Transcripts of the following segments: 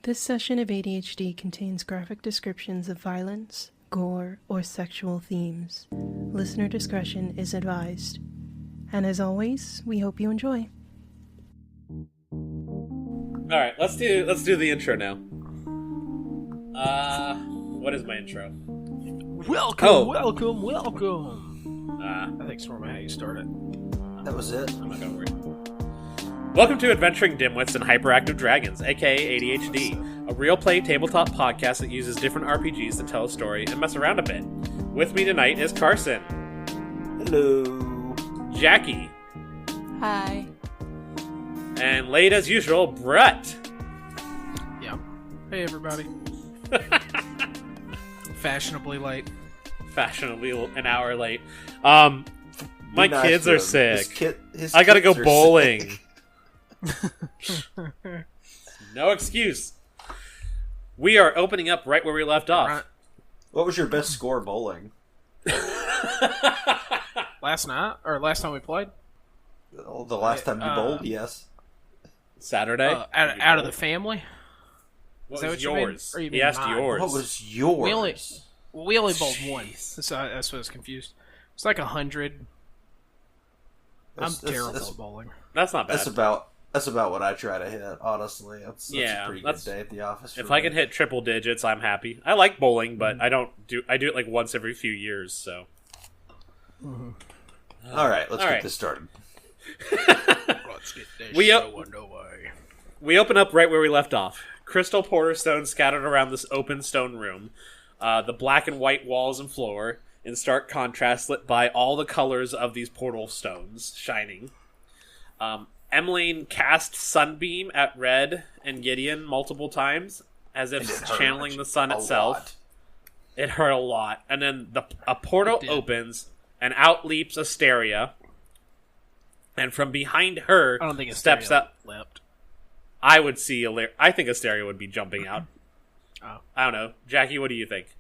This session of ADHD contains graphic descriptions of violence, gore, or sexual themes. Listener discretion is advised. And as always, we hope you enjoy. Alright, let's do the intro now. What is my intro? Welcome. I think it's normally how you start it. That was it. I'm not gonna worry. Welcome to Adventuring Dimwits and Hyperactive Dragons, aka ADHD, a real play tabletop podcast that uses different RPGs to tell a story and mess around a bit. With me tonight is Carson. Hello. Jacque. Hi. And late as usual, Bret. Yeah. Hey, everybody. Fashionably late. Fashionably an hour late. My kids are sick. I gotta go bowling. No excuse. We are opening up right where we left off. Right. What was your best score bowling? Last night? Or last time we played? Oh, the last time you bowled, yes. Saturday? Out of the family? What Is that was what you mean? yours? Or you He mean asked mine? yours. What was yours? We only bowled one. That's what I was confused. It's like 100. I'm terrible at bowling. That's not bad. That's about what I try to hit, honestly. That's Yeah, a pretty that's- good day at the office. If for I me. can hit triple digits, I'm happy. I like bowling, but I do it like once every few years, so. Alright, let's All get right. this started. Let's get this We show underway. We open up right where we left off. Crystal porter stones scattered around this open stone room. The black and white walls and floor, in stark contrast, lit by all the colors of these portal stones shining. Emmeline cast Sunbeam at Red and Gideon multiple times, as if And it hurt channeling the sun a itself. lot. It hurt a lot. And then a portal opens, and out leaps Asteria. And from behind her I don't think it's steps up. leapt. I would see I think Asteria would be jumping out. Oh. I don't know. Jacque, what do you think?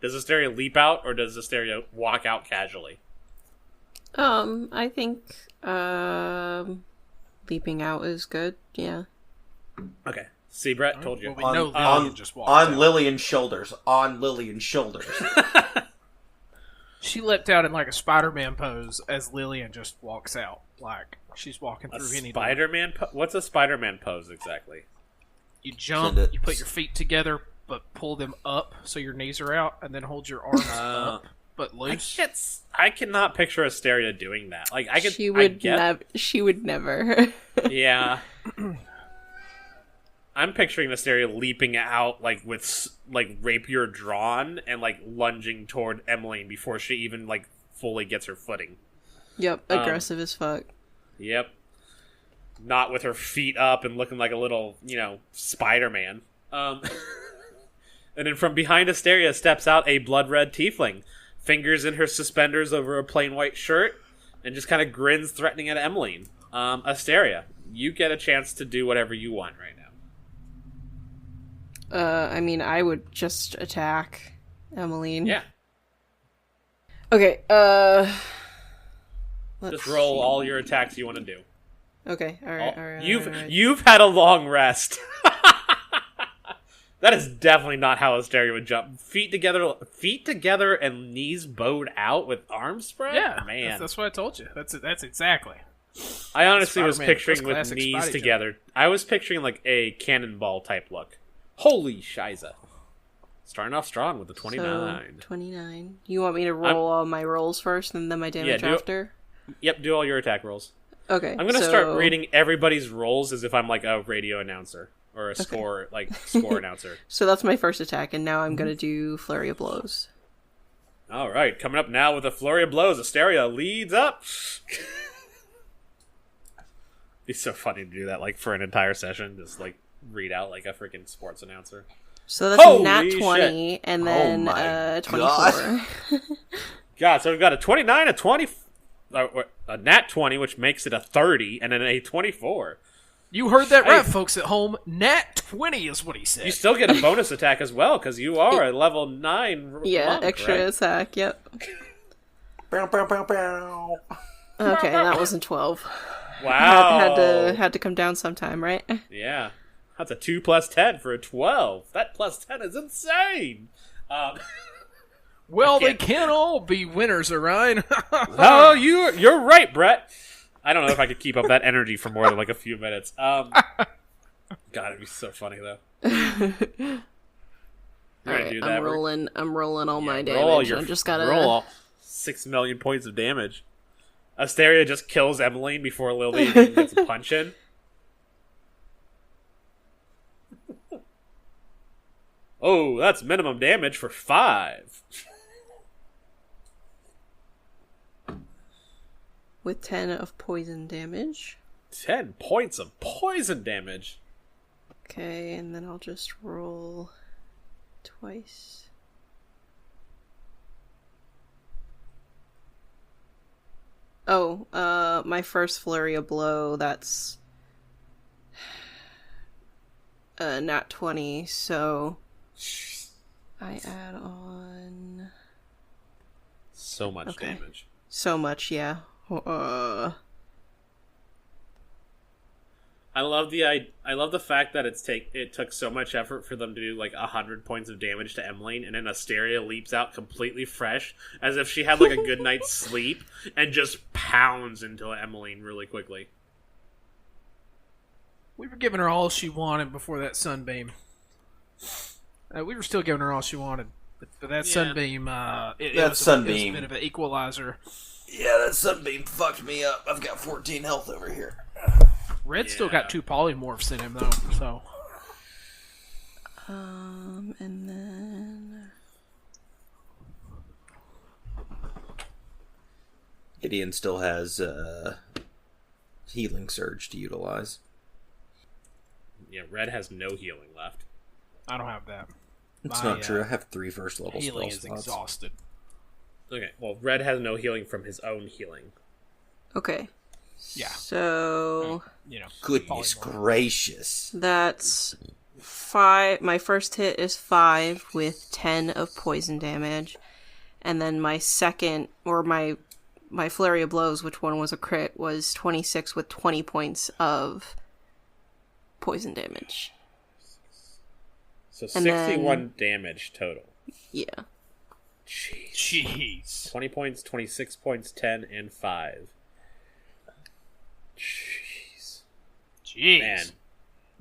Does Asteria leap out, or does Asteria walk out casually? I think, leaping out is good, yeah. Okay. See, Bret, told you. Well, we know on Lillyan just walked on out. Lillyan's shoulders. On Lillyan's shoulders. She leapt out in like a Spider-Man pose as Lillyan just walks out. Like, she's walking A through any door. Spider-Man what's a Spider-Man pose exactly? You jump, Send it. you put your feet together, but pull them up so your knees are out, and then hold your arms up, but loose. I cannot picture Asteria doing that. Like, I could. She would never. Yeah. I'm picturing Asteria leaping out, like, with, like, rapier drawn and, like, lunging toward Emmeline before she even, like, fully gets her footing. Yep, aggressive as fuck. Yep. Not with her feet up and looking like a little, Spider-Man. And then from behind Asteria steps out a blood-red tiefling, fingers in her suspenders over a plain white shirt, and just kind of grins threatening at Emmeline. Asteria, you get a chance to do whatever you want right now. I mean, I would just attack Emmeline. Yeah. Okay, let's Just roll see. all your attacks you want to do. Okay, alright. You've had a long rest. That is definitely not how Asteria would jump. Feet together, and knees bowed out with arms spread. Yeah, man, that's what I told you. That's exactly. I honestly was Spider-Man. picturing That's with classic knees Spidey together. I was picturing like a cannonball type look. Holy shiza! Starting off strong with the 29. So, 29. You want me to roll all my rolls first and then my damage do it. after? Yep, do all your attack rolls. Okay, I'm gonna start reading everybody's rolls as if I'm like a radio announcer or a score announcer. So that's my first attack, and now I'm gonna do Flurry of Blows. All right, coming up now with a flurry of blows. Asteria leads up. It's so funny to do that, like for an entire session, just like read out like a freaking sports announcer. So that's Holy a nat shit. 20, and then my 24. God. God, so we've got a 29, a 20, a nat 20, which makes it a 30, and then a 24. You heard that right, Hey. folks at home. Nat 20 is what he said. You still get a bonus attack as well, because you are a level 9 Yeah, monk, extra right? attack, yep. Bow, bow, bow, bow. Okay, that wasn't 12. Wow. Had to come down sometime, right? Yeah. That's a 2 plus 10 for a 12. That plus 10 is insane. Well, they can't all be winners, Orion. Oh, you're right, Bret. I don't know if I could keep up that energy for more than like a few minutes. God, it'd be so funny though. Alright, I'm rolling all my roll damage. I just gotta roll all 6 million points of damage. Asteria just kills Emmeline before Lillyan gets a punch in. Oh, that's minimum damage for 5. with 10 of poison damage. 10 points of poison damage. Okay, and then I'll just roll twice. Oh, my first flurry of blow, that's nat 20, so I add on so much damage. So much, yeah. I love the fact that it took so much effort for them to do like 100 points of damage to Emmeline, and then Asteria leaps out completely fresh, as if she had like a good night's sleep, and just pounds into Emmeline really quickly. We were giving her all she wanted before that sunbeam. We were still giving her all she wanted, but that sunbeam, it was a bit of an equalizer. Yeah, that sunbeam fucked me up. I've got 14 health over here. Red's still got 2 polymorphs in him, though, so... and then... Gideon still has healing surge to utilize. Yeah, Red has no healing left. I don't have that. It's not true. I have 3 first level healing spell is slots. exhausted. Okay, well, Red has no healing from his own healing. Okay. Yeah. So... Goodness gracious. That's 5. My first hit is 5 with 10 of poison damage. And then my second, or my flurry of blows, which one was a crit, was 26 with 20 points of poison damage. So 61 damage total. Yeah. Jeez. 20 points, 26 points, 10, and 5. Jeez. Man.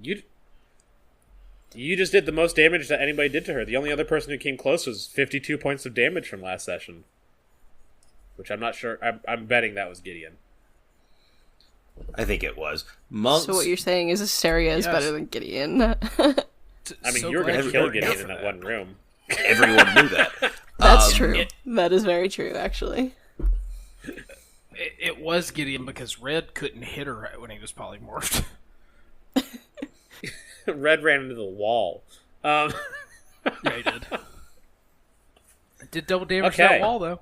You just did the most damage that anybody did to her. The only other person who came close was 52 points of damage from last session. Which I'm not sure. I'm betting that was Gideon. I think it was. Monks. So what you're saying is Asteria is better than Gideon. I mean, you were going to kill Gideon in that one room. Everyone knew that. That's true. That is very true, actually. It was Gideon because Red couldn't hit her when he was polymorphed. Red ran into the wall. Yeah, he did. It did double damage to that wall, though.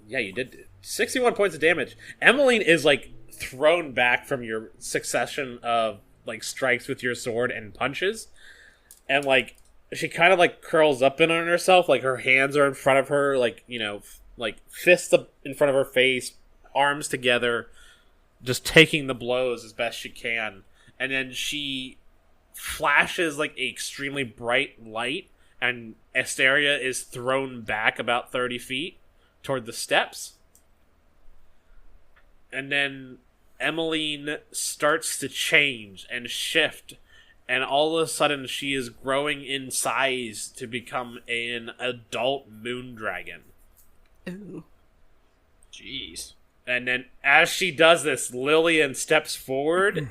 Yeah, you did. 61 points of damage. Emmeline is, like, thrown back from your succession of, like, strikes with your sword and punches. And, like, she kind of, like, curls up in on herself. Like, her hands are in front of her, like, like, fists up in front of her face, arms together, just taking the blows as best she can. And then she flashes, like, an extremely bright light, and Asteria is thrown back about 30 feet toward the steps. And then Emmeline starts to change and shift, and all of a sudden she is growing in size to become an adult moon dragon. Ooh. Jeez. And then as she does this, Lillyan steps forward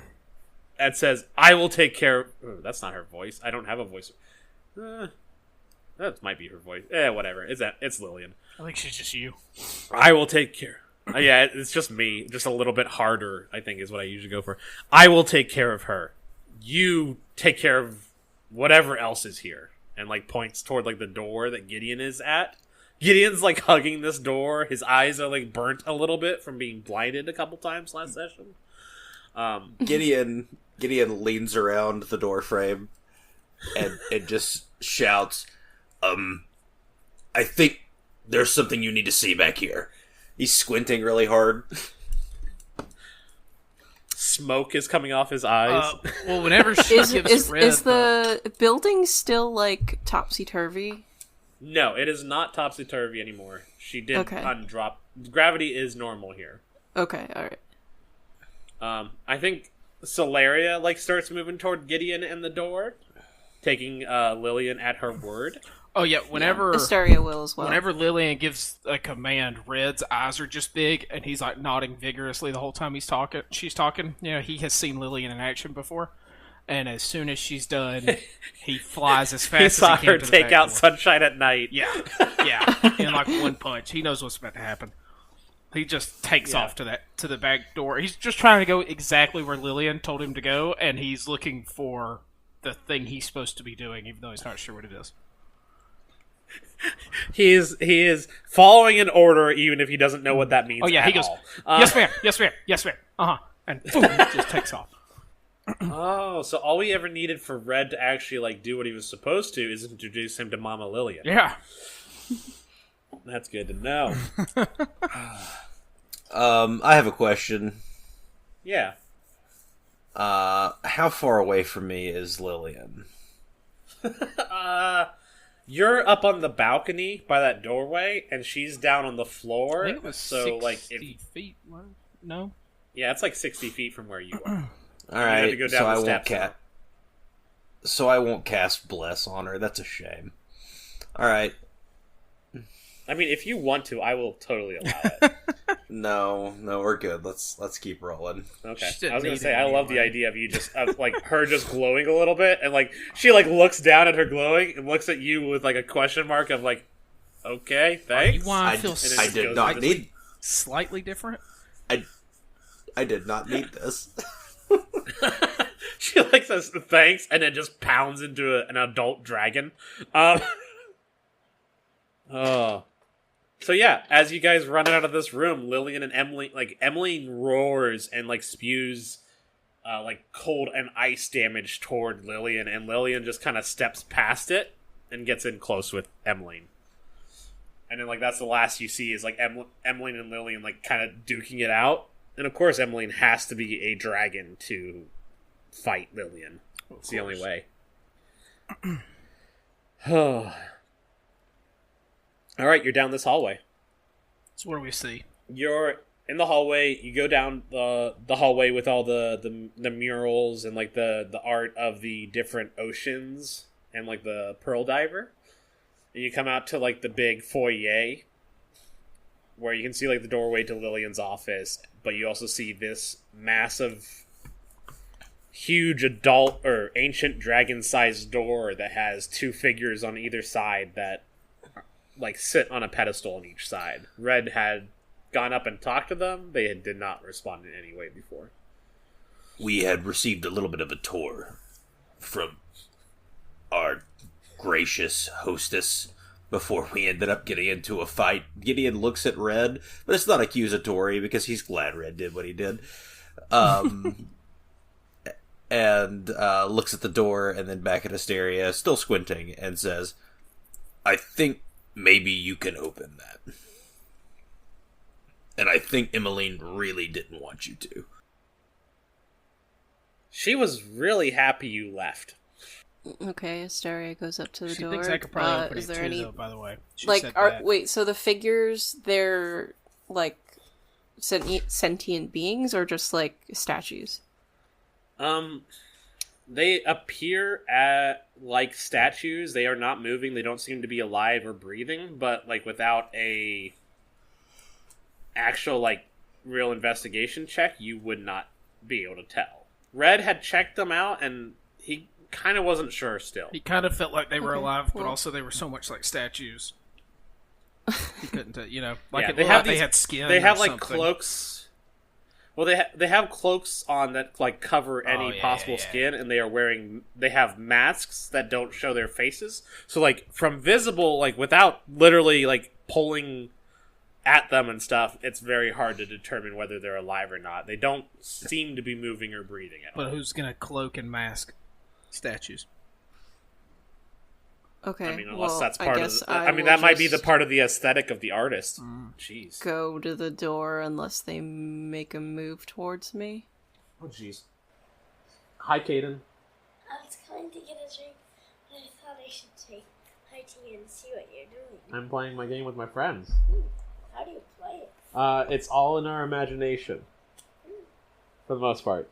and says, I will take care of... Oh, that's not her voice. I don't have a voice. That might be her voice. Whatever. It's Lillyan. I think she's just you. I will take care... yeah, it's just me. Just a little bit harder, I think, is what I usually go for. I will take care of her. You take care of whatever else is here. And, like, points toward, like, the door that Gideon is at. Gideon's, like, hugging this door. His eyes are, like, burnt a little bit from being blinded a couple times last session. Gideon leans around the door frame and just shouts, I think there's something you need to see back here. He's squinting really hard. smoke is coming off his eyes. Well, whenever she gives Red... Is the building still, like, topsy-turvy? No, it is not topsy-turvy anymore. She did undrop. Gravity is normal here. Okay, alright. I think Solaria, like, starts moving toward Gideon and the door, taking Lillyan at her word. Oh, yeah, whenever... Asteria will as well. Whenever Lillyan gives a command, Red's eyes are just big, and he's, like, nodding vigorously the whole time she's talking. You know, he has seen Lillyan in action before. And as soon as she's done, he flies as fast as he can. He saw her take out Sunshine at Night. Yeah, in like one punch. He knows what's about to happen. He just takes off to the back door. He's just trying to go exactly where Lillyan told him to go, and he's looking for the thing he's supposed to be doing, even though he's not sure what it is. He is following an order, even if he doesn't know what that means. Oh yeah, he goes, "Yes, ma'am. Yes, ma'am. Yes, ma'am. And boom, he just takes off. Oh, so all we ever needed for Red to actually like do what he was supposed to is introduce him to Mama Lillyan. Yeah. That's good to know. I have a question. Yeah. How far away from me is Lillyan? You're up on the balcony by that doorway, and she's down on the floor. I think it was so 60 feet. No? Yeah, it's like 60 feet from where you are. All right, to go down so I won't cast Bless on her. That's a shame. All right. I mean, if you want to, I will totally allow it. No, we're good. Let's keep rolling. Okay. I was gonna say, I love the idea of you just of like her just glowing a little bit, and like she like looks down at her glowing and looks at you with like a question mark of like, okay, thanks. I did not need slightly different. I did not need this. She like says thanks and then just pounds into an adult dragon. Oh. So yeah, as you guys run out of this room, Lillyan and Emmeline roars and like spews like cold and ice damage toward Lillyan, and Lillyan just kind of steps past it and gets in close with Emmeline. And then like that's the last you see is like Emmeline and Lillyan like kind of duking it out. And of course Emmeline has to be a dragon to fight Lillyan. It's the only way. Alright, you're down this hallway. So what do we see? You're in the hallway. You go down the hallway with all the murals and like the art of the different oceans and like the Pearl Diver. And you come out to like the big foyer where you can see like the doorway to Lillyan's office, but you also see this massive, huge adult or ancient dragon-sized door that has two figures on either side that like sit on a pedestal on each side. Red had gone up and talked to them. They did not respond in any way before. We had received a little bit of a tour from our gracious hostess before we ended up getting into a fight. Gideon looks at Red, but it's not accusatory because he's glad Red did what he did. And looks at the door and then back at Asteria, still squinting, and says, I think maybe you can open that. And I think Emmeline really didn't want you to. She was really happy you left. Okay, Asteria goes up to the door. She thinks I could probably open is it there too, any... though, by the way. She like, said that. wait, so the figures, they're, like, sentient beings or just, like, statues? They appear like statues. They are not moving. They don't seem to be alive or breathing, but, like, without a actual, like, real investigation check, you would not be able to tell. Red had checked them out, and he kind of wasn't sure still. He kind of felt like they were alive, but also they were so much like statues. He couldn't, like yeah, they had skin. They have like something. Cloaks. Well, they have cloaks on that like cover any possible skin, and they have masks that don't show their faces. So like from visible, like without literally like pulling at them and stuff, it's very hard to determine whether they're alive or not. They don't seem to be moving or breathing at all. But who's gonna cloak and mask statues? Okay, I mean, unless that's part of the, I mean, that might be the part of the aesthetic of the artist. Jeez. Go to the door unless they make a move towards me. Oh, jeez. Hi, Caden. I was going to get a drink, but I thought I should say hi to you and see what you're doing. I'm playing my game with my friends. How do you play it? It's all in our imagination. For the most part.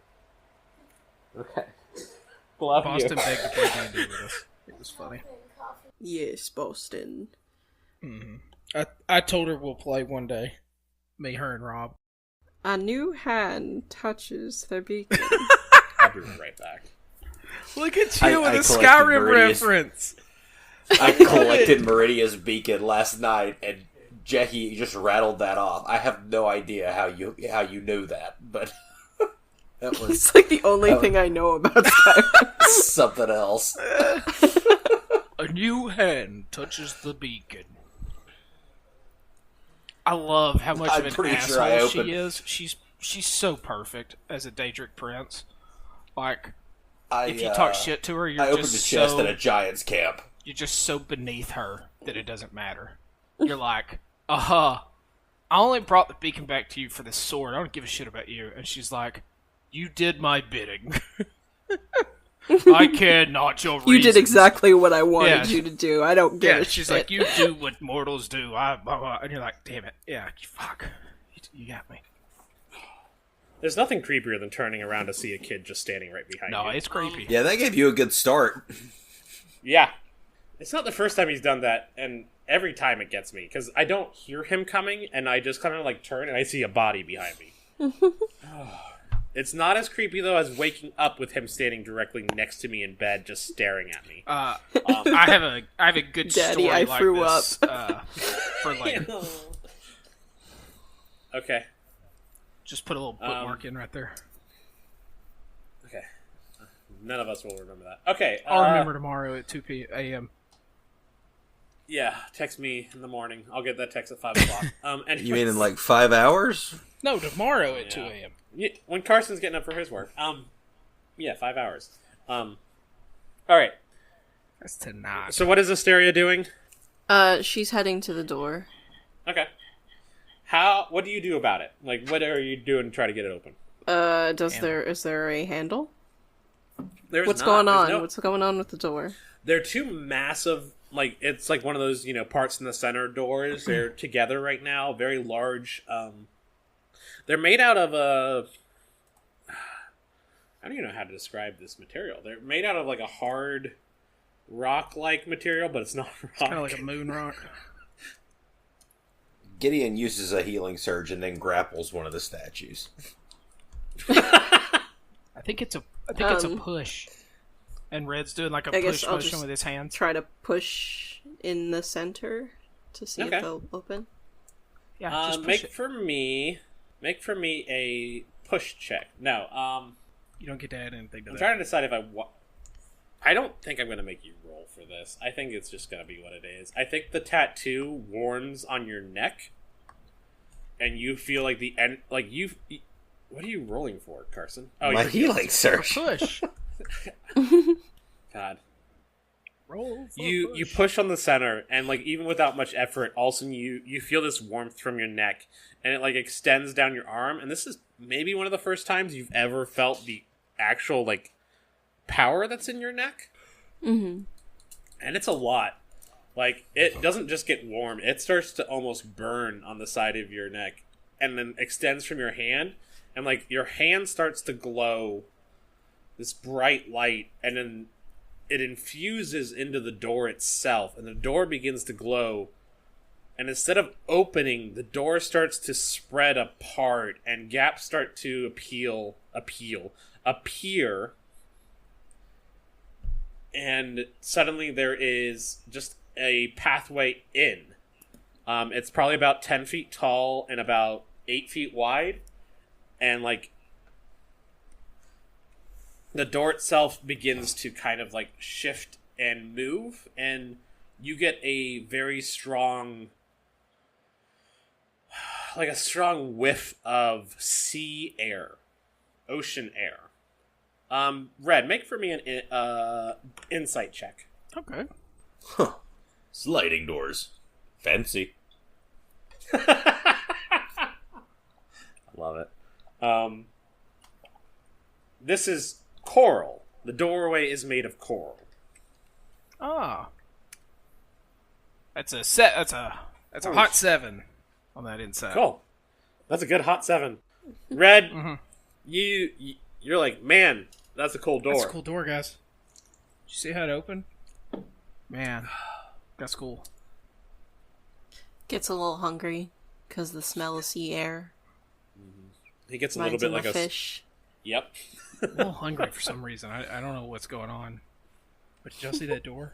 Okay. Love Boston you. begged to play D&D with us. It was funny. Yes, Boston. I told her we'll play one day. Me, her, and Rob. A new hand touches the beacon. I'll be right back. Look at you with I a collected Skyrim Meridius. reference. I collected Meridia's beacon last night, and Jacque just rattled that off. I have no idea how you knew that, but that was It's like the only thing I know about Skyrim. something else. A new hand touches the beacon. I love how much I'm of an pretty sure I asshole opened- she is. She's so perfect as a Daedric prince. Like, I, if you talk shit to her, I you're opened just a chest so at a giant's camp. you're just so beneath her that it doesn't matter. You're like, I only brought the beacon back to you for this sword. I don't give a shit about you. And she's like, you did my bidding. I care not your reasons. You did exactly what I wanted Yeah. you to do. I don't give Yeah, a she's shit. like, you do what mortals do. Blah, blah. And you're like, damn it. Yeah, fuck. You got me. There's nothing creepier than turning around to see a kid just standing right behind No, you. it's creepy. Yeah, that gave you a good start. Yeah. It's not the first time he's done that, and every time it gets me, because I don't hear him coming, and I just kind of like turn and I see a body behind me. It's not as creepy, though, as waking up with him standing directly next to me in bed, just staring at me. I have a good Daddy, story I like threw this, for later. Okay. Just put a little bookmark in right there. Okay. None of us will remember that. Okay. I'll remember tomorrow at 2 a.m. Yeah, text me in the morning. I'll get that text at 5 o'clock. You mean in like 5 hours? No, tomorrow at 2 Yeah. a.m. Yeah, when Carson's getting up for his work. Yeah, 5 hours. All right. That's tonight. So what is Asteria doing? She's heading to the door. Okay. What do you do about it? Like, what are you doing to try to get it open? Is there a handle? There's What's not. going There's on? no- What's going on with the door? They're two massive, like, it's like one of those, parts in the center doors. They're together right now. Very large. They're made out of a... I don't even know how to describe this material. They're made out of, like, a hard rock-like material, but it's not rock. Kind of like a moon rock. Gideon uses a healing surge and then grapples one of the statues. I think it's a push. And Red's doing like a I guess push I'll motion just with his hands. Try to push in the center to see Okay. if they'll open. Yeah, just push make it. for me a push check. No, You don't get to add anything to I'm that. trying to decide if I don't think I'm going to make you roll for this. I think it's just going to be what it is. I think the tattoo warns on your neck, and you feel like the end. Like you. What are you rolling for, Carson? Oh, My you're healing surge. Push. God. Roll. For You push on the center, and like even without much effort, all of a sudden you feel this warmth from your neck, and it like extends down your arm. And this is maybe one of the first times you've ever felt the actual like power that's in your neck. Mm-hmm. And it's a lot. Like, it doesn't just get warm. It starts to almost burn on the side of your neck. And then extends from your hand. And, like, your hand starts to glow this bright light. And then it infuses into the door itself. And the door begins to glow. And instead of opening, the door starts to spread apart. And gaps start to appear. And suddenly there is just a pathway in. It's probably about 10 feet tall and about 8 feet wide. And, like, the door itself begins to kind of, like, shift and move. And you get a very strong, like a strong whiff of sea air, ocean air. Red, make for me an insight check. Okay. Huh. Sliding doors. Fancy. Love it. This is coral. The doorway is made of coral. Ah. That's a hot 7 on that inside. Cool. That's a good hot 7. Red, you're like, man, that's a cool door. That's a cool door, guys. Did you see how it opened? Man, that's cool. Gets a little hungry because the smell of sea air. He gets a Reminds little bit him like of a fish. Yep. I'm a little hungry for some reason. I don't know what's going on. But did y'all see that door?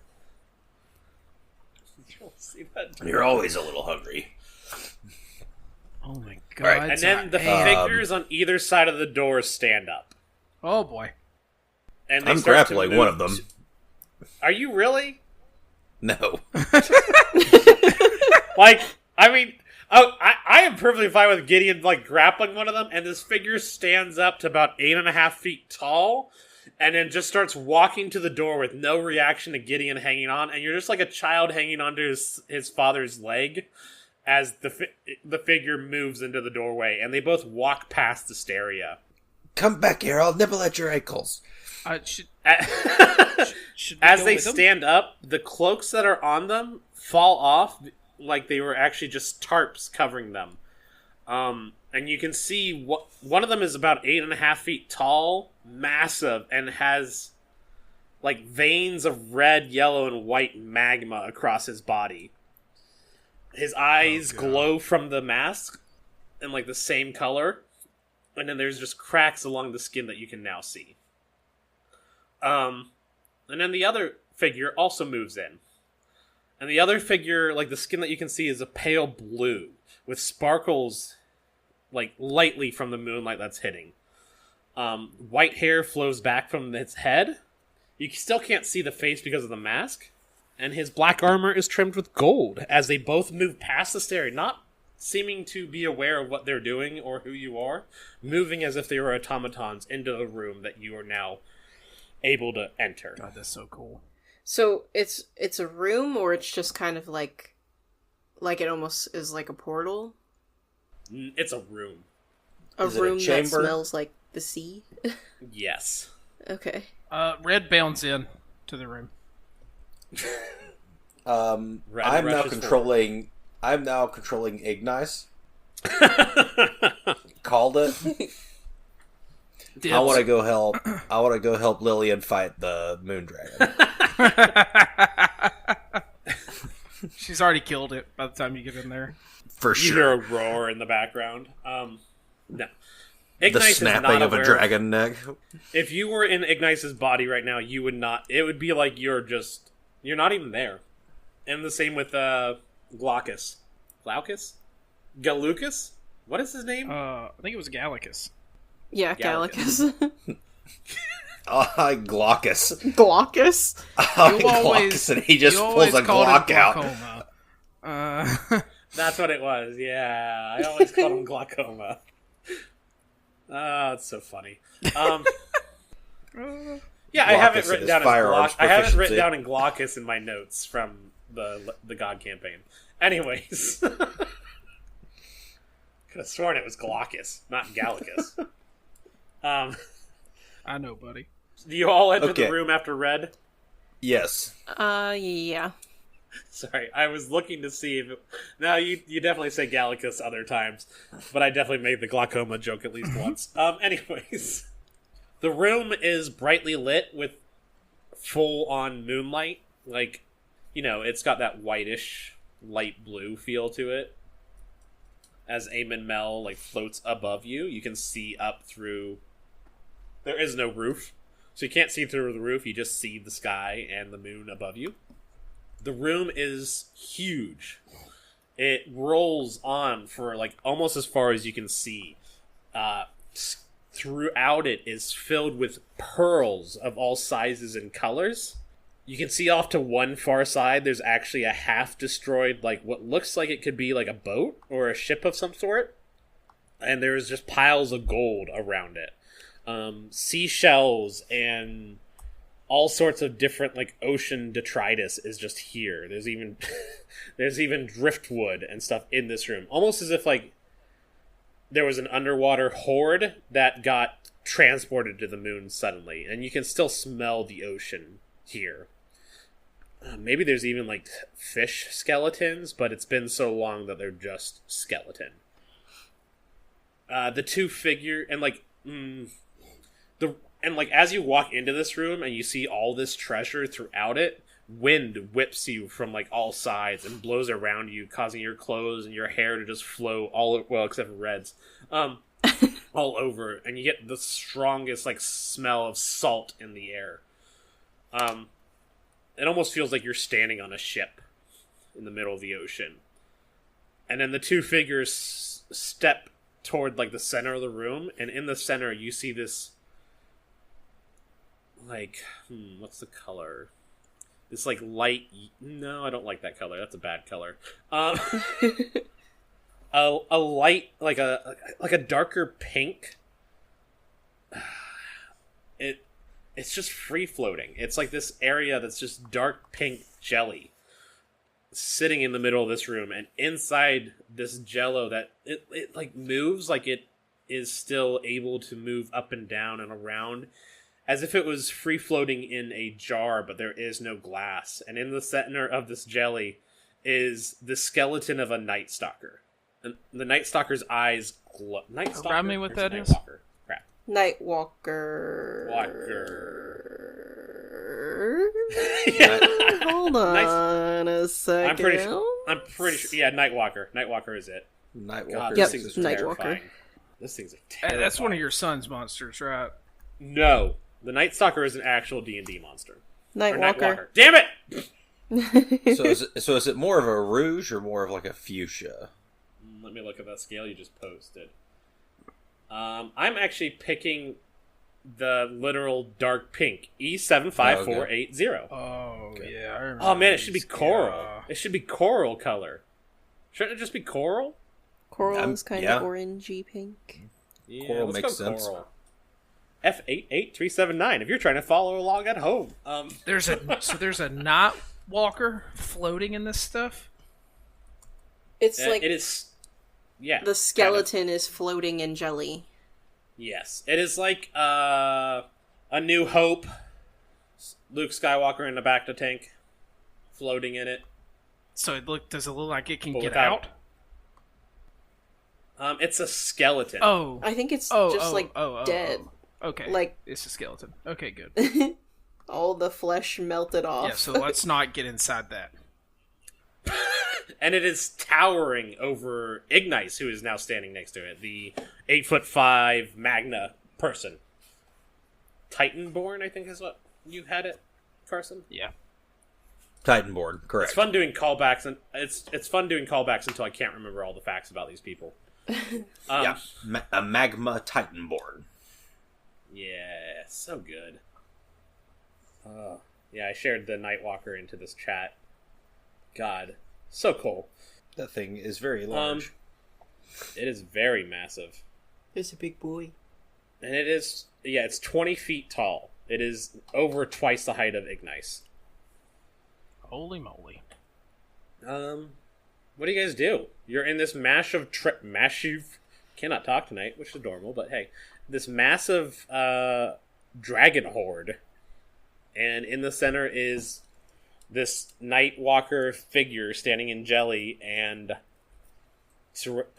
See that door? You're always a little hungry. Oh my god. Right, And then the figures on either side of the door stand up. Oh boy. And they I'm start to grappling move. one of them. Are you really? No. Like, I mean, I am perfectly fine with Gideon, like, grappling one of them, and this figure stands up to about 8.5 feet tall, and then just starts walking to the door with no reaction to Gideon hanging on, and you're just like a child hanging onto his father's leg as the figure moves into the doorway, and they both walk past Asteria. Come back here, I'll nibble at your ankles. Should we As go they with them? stand up, the cloaks that are on them fall off like they were actually just tarps covering them. And you can see one of them is about 8.5 feet tall, massive, and has like veins of red, yellow, and white magma across his body. His eyes glow from the mask in like the same color, and then there's just cracks along the skin that you can now see. And then the other figure also moves in. And the other figure, like the skin that you can see, is a pale blue with sparkles, like lightly from the moonlight that's hitting. White hair flows back from its head. You still can't see the face because of the mask. And his black armor is trimmed with gold as they both move past the stair, not seeming to be aware of what they're doing or who you are, moving as if they were automatons into the room that you are now able to enter. God, that's so cool. So it's a room, or it's just kind of like it almost is like a portal? It's a room. Is it a room that chamber? smells like the sea? Yes. Okay. Red bounds in to the room. Red I'm now rushes controlling Ignice. Called it. Dibs. I want to go help Lillyan fight the moon dragon. She's already killed it by the time you get in there. For You sure. hear a roar in the background. No. The Ignice is snapping not of a aware dragon neck. If you were in Ignice's body right now, you would not. It would be like you're not even there. And the same with Glaucus. Glaucus? Galucus? What is his name? I think it was Gallicus. Yeah, Gallicus. Gallicus. Glaucus. Glaucus? Glaucus, and he just pulls a Glock out. That's what it was. Yeah, I always called him glaucoma. Oh, it's so funny. Yeah, I have it Glaucus written is down as firearms I have it written proficiency. down in Glaucus in my notes from the God campaign. Anyways, could have sworn it was Glaucus, not Gallicus. I know, buddy. Do you all enter Okay. the room after Red? Yes. Yeah. Sorry, I was looking to see if... No, you definitely say Gallicus other times, but I definitely made the glaucoma joke at least once. Anyways, the room is brightly lit with full-on moonlight. Like, you know, it's got that whitish, light blue feel to it. As Amon Mel, like, floats above you, you can see up through... There is no roof, so you can't see through the roof, you just see the sky and the moon above you. The room is huge. It rolls on for like almost as far as you can see. Throughout it is filled with pearls of all sizes and colors. You can see off to one far side there's actually a half destroyed, like what looks like it could be like a boat or a ship of some sort. And there's just piles of gold around it. Seashells and all sorts of different like ocean detritus is just here. There's even driftwood and stuff in this room, almost as if like there was an underwater horde that got transported to the moon suddenly, and you can still smell the ocean here. Maybe there's even like fish skeletons, but it's been so long that they're just skeleton. The two figure and like as you walk into this room and you see all this treasure throughout it, wind whips you from like all sides and blows around you, causing your clothes and your hair to just flow except for Red's, all over, and you get the strongest like smell of salt in the air. It almost feels like you're standing on a ship in the middle of the ocean. And then the two figures step toward like the center of the room, and in the center you see this like what's the color? This like light. No, I don't like that color. That's a bad color. A light like a darker pink. It's just free floating. It's like this area that's just dark pink jelly sitting in the middle of this room, and inside this jello that it like moves like it is still able to move up and down and around as if it was free floating in a jar, but there is no glass. And in the center of this jelly is the skeleton of a Night Stalker. And the Night Stalker's eyes glow. Night Stalker? Remind me what that is? Crap. Nightwalker. Yeah. Hold on a second. I'm pretty sure. Yeah, Nightwalker. Nightwalker is it. Nightwalker. God, Yep, this thing's Nightwalker. terrifying. This thing's terrifying. That's one of your son's monsters, right? No, the Night Stalker is an actual D&D monster. Or Nightwalker. Damn it! So is it more of a rouge or more of like a fuchsia? Let me look at that scale you just posted. I'm actually picking the literal dark pink, E75480. Oh, yeah. I remember Oh man, it should be these. coral. Yeah. It should be coral color. Shouldn't it just be coral? Coral is kind yeah. of orangey pink. Yeah, Coral let's makes go sense. Coral. F88379 if you're trying to follow along at home. There's a night walker floating in this stuff. It's like it is. Yeah, the skeleton is floating in jelly. Yes, it is like A New Hope. Luke Skywalker in the back of the tank, floating in it. So does it look like it can But get without- out? It's a skeleton. Oh, I think it's oh, just oh, like oh, dead. Okay, Like- it's a skeleton. Okay, good. All the flesh melted off. Yeah, so let's not get inside that. And it is towering over Ignice, who is now standing next to it, the 8'5" Magna person. Titanborn, I think is what you had it, Carson. Yeah. Titanborn, correct. It's fun doing callbacks, and it's fun doing callbacks until I can't remember all the facts about these people. Yeah, a magma Titanborn. Yeah, so good. Yeah, I shared the Nightwalker into this chat. God, so cool. That thing is very large. It is very massive. It's a big boy. And it is, yeah, it's 20 feet tall. It is over twice the height of Ignice. Holy moly. What do you guys do? You're in this massive, cannot talk tonight, which is normal, but hey, this massive, dragon horde. And in the center is this Nightwalker figure standing in jelly, and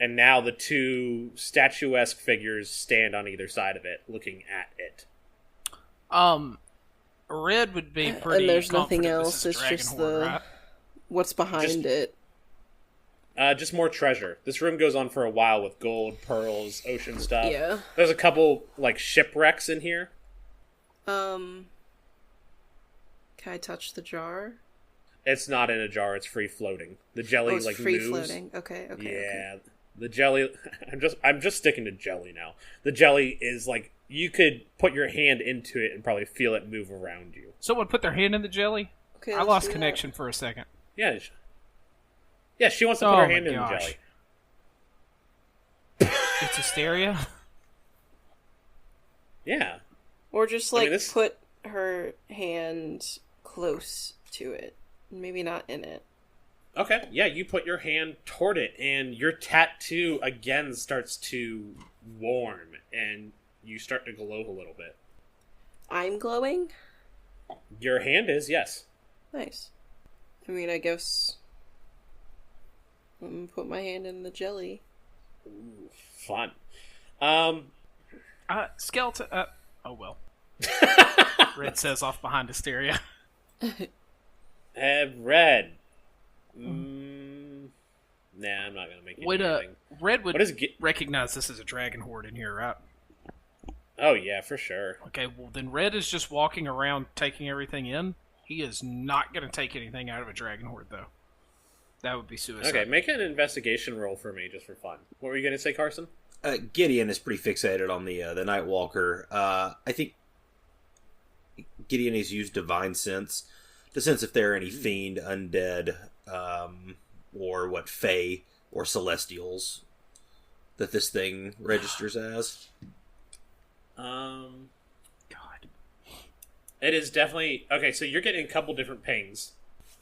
now the two statuesque figures stand on either side of it, looking at it. Red would be pretty. And there's nothing confident else. this is It's Dragon just Horde, the right? what's behind it. Just more treasure. This room goes on for a while with gold, pearls, ocean stuff. Yeah. There's a couple, like, shipwrecks in here. Can I touch the jar? It's not in a jar, it's free floating. The jelly, Oh, it's like, free moves. floating. Okay. Yeah. The jelly, I'm just sticking to jelly now. The jelly is, like, you could put your hand into it and probably feel it move around you. Someone put their hand in the jelly? Okay. I let's lost do that. connection for a second. Yeah. Yeah, she wants to put Oh her my hand in the gosh. jelly. It's Asteria? Yeah. Or just I mean, like this- put her hand close to it. Maybe not in it. Okay, yeah, you put your hand toward it, and your tattoo again starts to warm, and you start to glow a little bit. I'm glowing? Your hand is, yes. Nice. I mean, I guess I'm gonna put my hand in the jelly. Ooh, fun. Skeleton. Oh well. Red says off behind Asteria. Red. Nah, I'm not gonna make anything. Red would recognize this as a dragon horde in here, right? Oh yeah, for sure. Okay, well then Red is just walking around taking everything in. He is not gonna take anything out of a dragon horde, though. That would be suicide. Okay, make an investigation roll for me, just for fun. What were you gonna say, Carson? Gideon is pretty fixated on the Nightwalker. I think Gideon has used Divine Sense to sense if there are any fiend, undead, or fae or celestials that this thing registers as. God. It is definitely... Okay, so you're getting a couple different pings.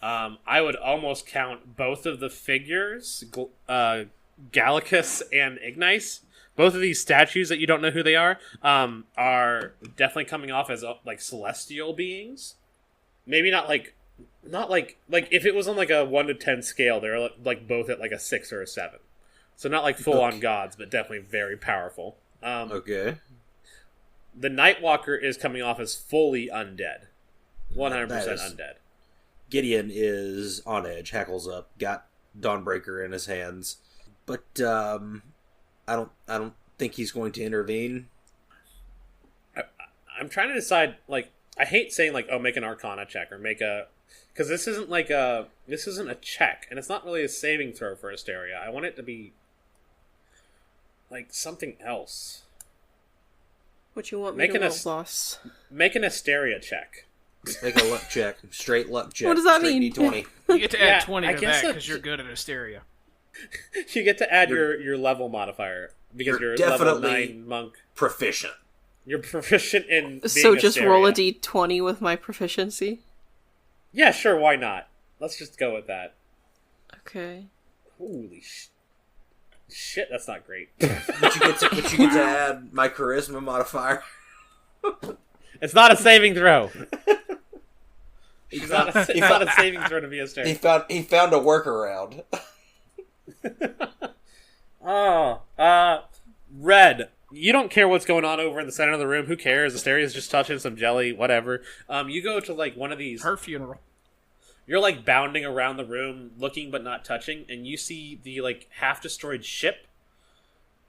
I would almost count both of the figures, Gallicus and Ignice. Both of these statues that you don't know who they are definitely coming off as celestial beings. Maybe not like if it was on like a 1 to 10 scale, they're like both at like a 6 or a 7. So not like full on gods, but definitely very powerful. Okay. The Nightwalker is coming off as fully undead, 100% undead. Gideon is on edge, hackles up, got Dawnbreaker in his hands, but I don't think he's going to intervene. I'm trying to decide. I hate saying make an Arcana check or because this isn't a check, and it's not really a saving throw for Asteria. I want it to be something else. What you want me to roll, boss? Make an Asteria check. Make a luck check. Straight luck check. What does that mean? D20. You get to add 20 to that because you're good at Asteria. You get to add your level modifier because you're definitely level 9 monk. Proficient. You're proficient in being So just Asteria. roll a d20 with my proficiency? Yeah, sure, why not? Let's just go with that. Okay. Holy shit, that's not great. But you get to add my charisma modifier. It's not a saving throw. It's not a saving throw to be Asteria. He found a workaround. Red. You don't care what's going on over in the center of the room. Who cares? Asteria's just touching some jelly, whatever. You go to one of these. Her funeral. You're bounding around the room, looking but not touching, and you see the half destroyed ship.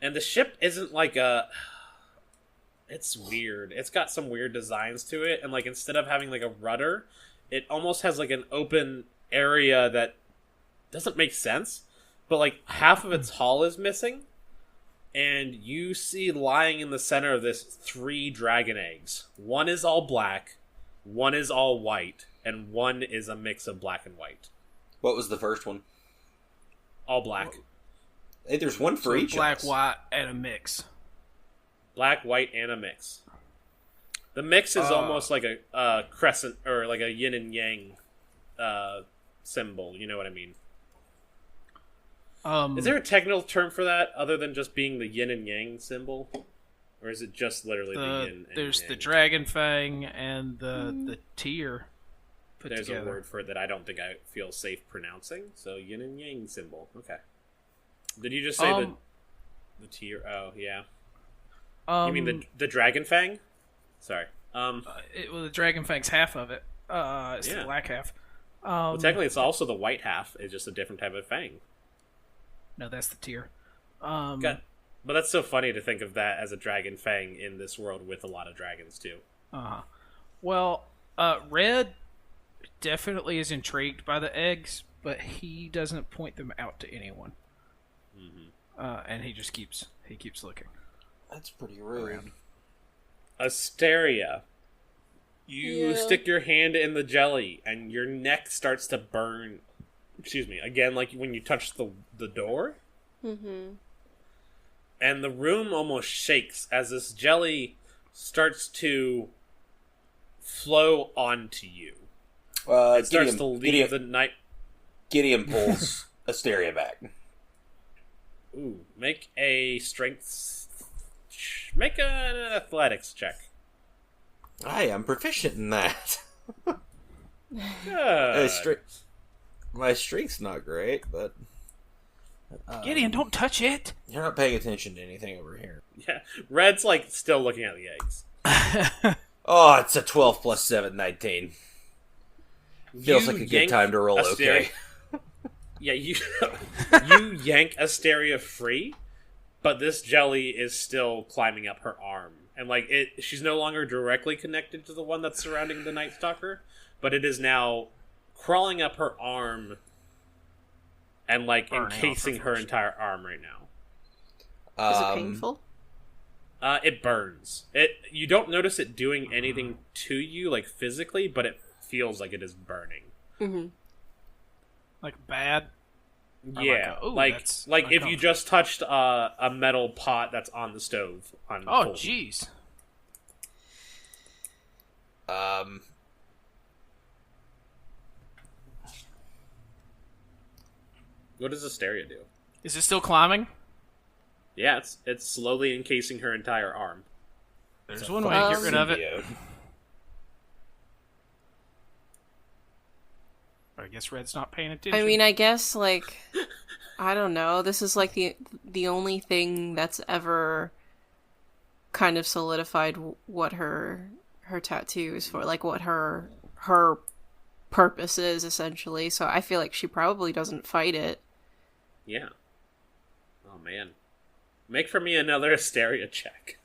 And the ship isn't it's weird. It's got some weird designs to it, and instead of having a rudder, it almost has an open area that doesn't make sense. But half of its hull is missing. And you see lying in the center of this 3 dragon eggs. One is all black, one is all white, and one is a mix of black and white. What was the first one? All black. Hey, there's one for each. Black, white, and a mix. Black, white, and a mix. The mix is almost like a crescent, or like a yin and yang symbol. You know what I mean? Is there a technical term for that other than just being the yin and yang symbol? Or is it just literally the yin and yang? There's the dragon fang and the tear put There's together. a word for it that I don't think I feel safe pronouncing. So yin and yang symbol. Okay. Did you just say the tear? Oh, yeah. You mean the dragon fang? Sorry. The dragon fang's half of it. It's the black half. Well, technically, it's also the white half. It's just a different type of fang. No, that's the tear. But that's so funny to think of that as a dragon fang in this world with a lot of dragons, too. Uh-huh. Well, Red definitely is intrigued by the eggs, but he doesn't point them out to anyone. Mm-hmm. And he just keeps looking. That's pretty rude. Asteria. You stick your hand in the jelly, and your neck starts to burn. Excuse me. Again, like when you touch the door. Mm-hmm. And the room almost shakes as this jelly starts to flow onto you. It starts to leave the night. Gideon pulls Asteria back. Ooh, make a strength damage. Make an athletics check. I am proficient in that. Good. My strength's not great, but Gideon, don't touch it. you're not paying attention to anything over here. Yeah, Red's like still looking at the eggs. Oh, it's a 12 plus 7, 19. Feels You like a good yank time to roll. Asteria- Okay. Yeah, you yank Asteria free, but this jelly is still climbing up her arm, and like she's no longer directly connected to the one that's surrounding the Night Stalker, but it is now crawling up her arm and like Burning encasing off her her entire arm right now. Is it painful? It burns. You don't notice it doing anything to you, like physically, but it feels like it is burning. Mm-hmm. Like bad. Yeah, ooh, like that's if you just touched a metal pot that's on the stove. On Oh, full heat. jeez. What does Asteria do? Is it still climbing? Yeah, it's slowly encasing her entire arm. There's one way to get rid of it. Symbiote. I guess Red's not paying attention. I mean, I guess, like, I don't know. This is, like, the only thing that's ever kind of solidified what her tattoo is for. Like, what her purpose is, essentially. So I feel like she probably doesn't fight it. Yeah. Oh, man. Make for me another Asteria check.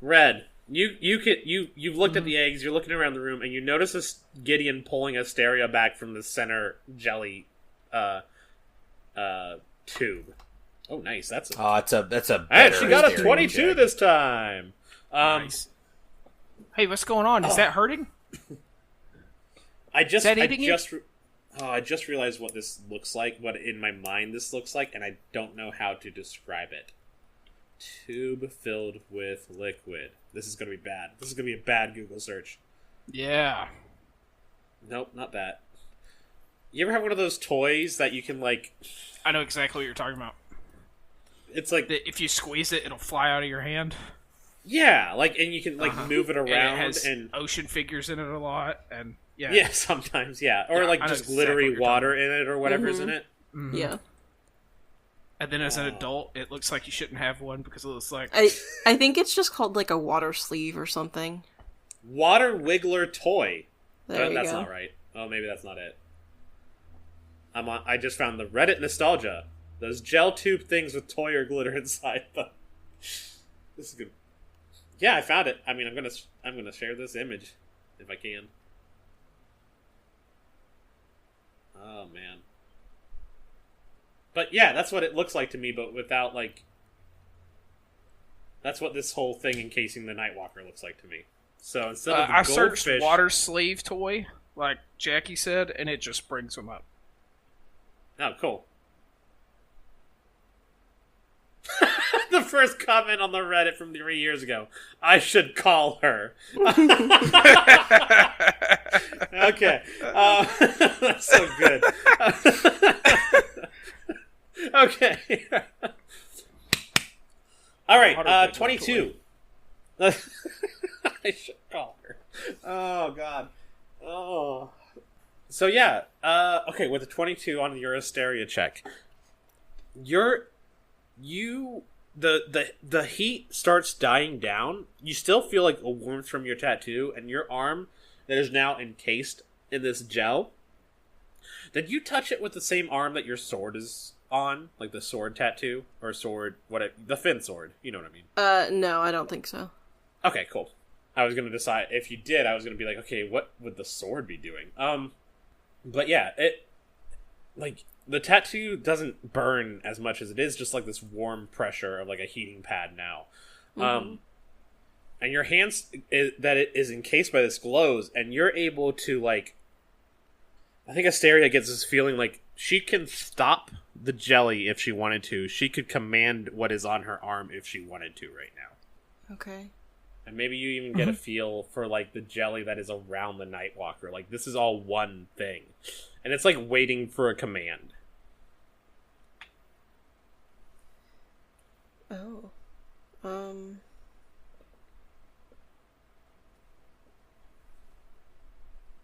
Red, you've looked at the eggs, you're looking around the room, and you notice this Gideon pulling Asteria back from the center jelly tube. Oh, nice. That's a That's a and better she got a Asteria 22 check. this time. nice. Hey, what's going on? Is that hurting? I just that eating you? I just realized what this looks like, what in my mind this looks like, and I don't know how to describe it. Tube filled with liquid. This is going to be bad. This is going to be a bad Google search. Yeah. Nope, not that. You ever have one of those toys that you can, like... I know exactly what you're talking about. It's like... If you squeeze it, it'll fly out of your hand. Yeah, like, and you can, like, move it around, And it has and... ocean figures in it a lot, and yeah. Yeah, sometimes, yeah. Or, Yeah, like, I know just exactly glittery what you're water in it, or whatever's in it. Mm-hmm. Yeah. And then as an adult, it looks like you shouldn't have one because it looks like... I think it's just called, like, a water sleeve or something. Water Wiggler toy. There you That's go. not right. Oh, maybe that's not it. I just found the Reddit nostalgia. Those gel tube things with toy or glitter inside them. This is good. Yeah, I found it. I mean, I'm gonna share this image if I can. Oh man. But yeah, that's what it looks like to me, but without like. That's what this whole thing encasing the Nightwalker looks like to me. So instead of the I searched goldfish, water sleeve toy, like Jackie said, and it just brings them up. Oh, cool. The first comment on the Reddit from 3 years ago. I should call her. Okay. That's so good. Okay. All right. 22. I should call her. Oh, God. Oh. So, yeah. Okay, with a 22 on your Asteria check. The heat starts dying down. You still feel like a warmth from your tattoo, and your arm that is now encased in this gel. Did you touch it with the same arm that your sword is on, like the sword tattoo or sword, the Finn sword? You know what I mean? No, I don't think so. Okay, cool. I was gonna decide if you did. I was gonna be like, okay, what would the sword be doing? But yeah, the tattoo doesn't burn as much as it is just like this warm pressure of like a heating pad now. And your hands that it is encased by this glows, and you're able to like. I think Asteria gets this feeling like she can stop the jelly if she wanted to. She could command what is on her arm if she wanted to right now. Okay. And maybe you even get a feel for like the jelly that is around the Nightwalker. Like this is all one thing, and it's like waiting for a command.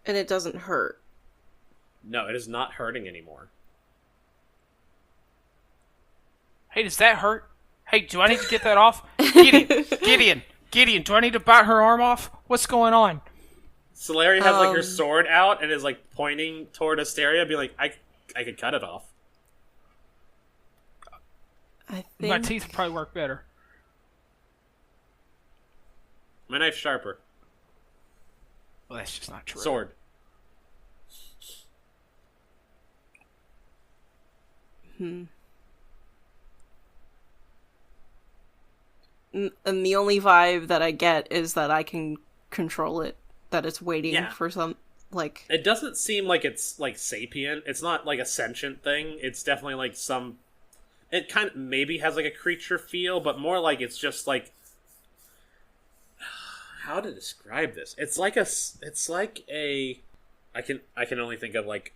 And it doesn't hurt. No, it is not hurting anymore. Hey, does that hurt? Hey, do I need to get that off? Gideon, do I need to bite her arm off? What's going on? Solaria has like her sword out and is like pointing toward Asteria, being like, I could cut it off. I think My teeth would probably work better. My knife's sharper. Well, that's just not true. Sword. And the only vibe that I get is that I can control it. That it's waiting for some, like... It doesn't seem like it's, like, sapient. It's not, like, a sentient thing. It's definitely, like, some... It kind of maybe has, like, a creature feel, but more like it's just, like... How to describe this? It's like a... I can only think of, like,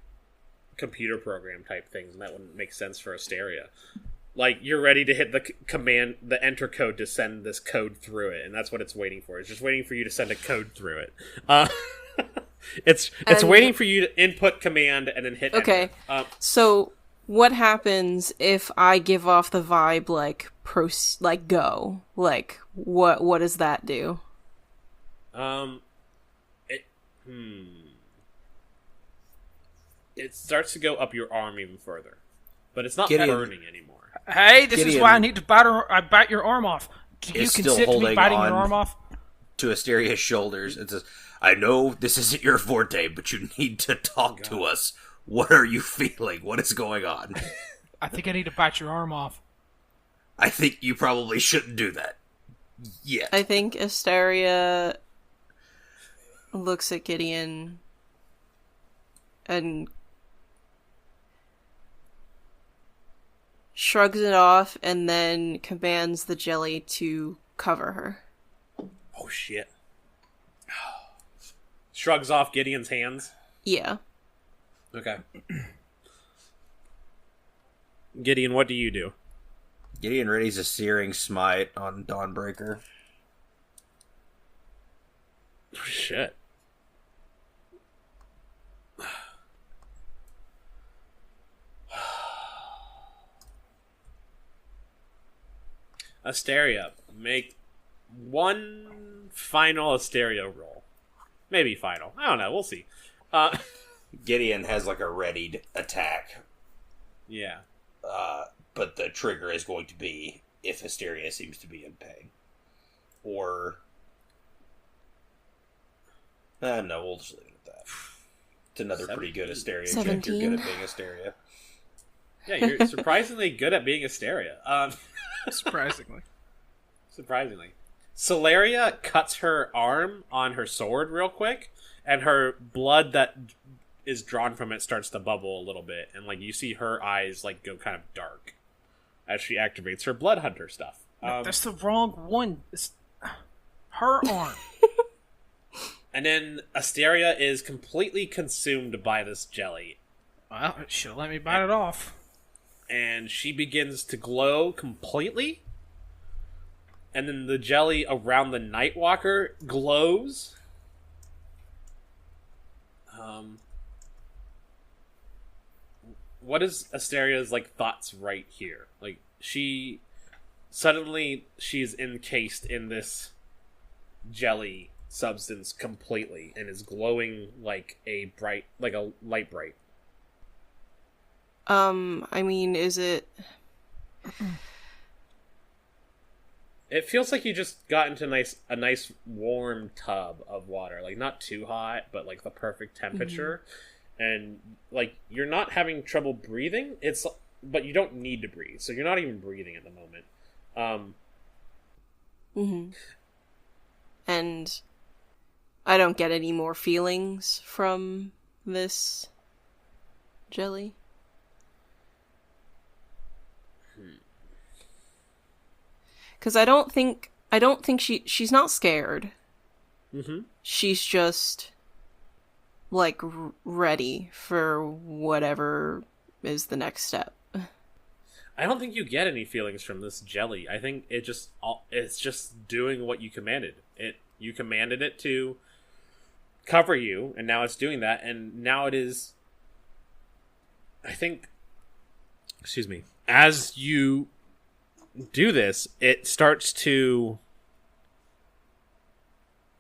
computer program type things, and that wouldn't make sense for Asteria. Like, you're ready to hit the enter code to send this code through it, and that's what it's waiting for. It's just waiting for you to send a code through it. It's waiting for you to input command and then hit okay. enter. So, what happens if I give off the vibe, like, go? Like, what does that do? It starts to go up your arm even further. But it's not Gideon. burning anymore. Hey, this Gideon is why I need to bite your arm off. Do you is still consent to me holding biting on your arm off? to Asteria's shoulders and says, I know this isn't your forte, but you need to talk to us. What are you feeling? What is going on? I think I need to bite your arm off. I think you probably shouldn't do that. Yet. I think Asteria looks at Gideon and shrugs it off and then commands the jelly to cover her. Oh, shit. Shrugs off Gideon's hands. Yeah. Okay. Gideon, what do you do? Gideon readies a searing smite on Dawnbreaker. Oh, shit. Asteria, make one final Asteria roll. Maybe final. I don't know. We'll see. Gideon has like a readied attack, Yeah. but the trigger is going to be if Asteria seems to be in pain. Or... no, we'll just leave it at that. It's another pretty good Asteria check. You're good at being Asteria. Yeah, you're surprisingly good at being Asteria. Surprisingly. Solaria cuts her arm on her sword real quick, and her blood that is drawn from it starts to bubble a little bit, and like you see her eyes like go kind of dark as she activates her blood hunter stuff. That's the wrong one. It's her arm. And then Asteria is completely consumed by this jelly. Well, she'll let me bite it off. And she begins to glow completely. And then the jelly around the Nightwalker glows. What is Asteria's like thoughts right here? Like she's encased in this jelly substance completely and is glowing like a light bright. I mean, is it... It feels like you just got into a nice warm tub of water. Like, not too hot, but, like, the perfect temperature. Mm-hmm. And, like, you're not having trouble breathing. But you don't need to breathe. So you're not even breathing at the moment. Mm-hmm. And I don't get any more feelings from this jelly. Because I don't think she's not scared. Mm-hmm. She's just like ready for whatever is the next step. I don't think you get any feelings from this jelly. I think it's just doing what you commanded. You commanded it to cover you, and now it's doing that, and now it is. I think. Excuse me. As you do this, it starts to.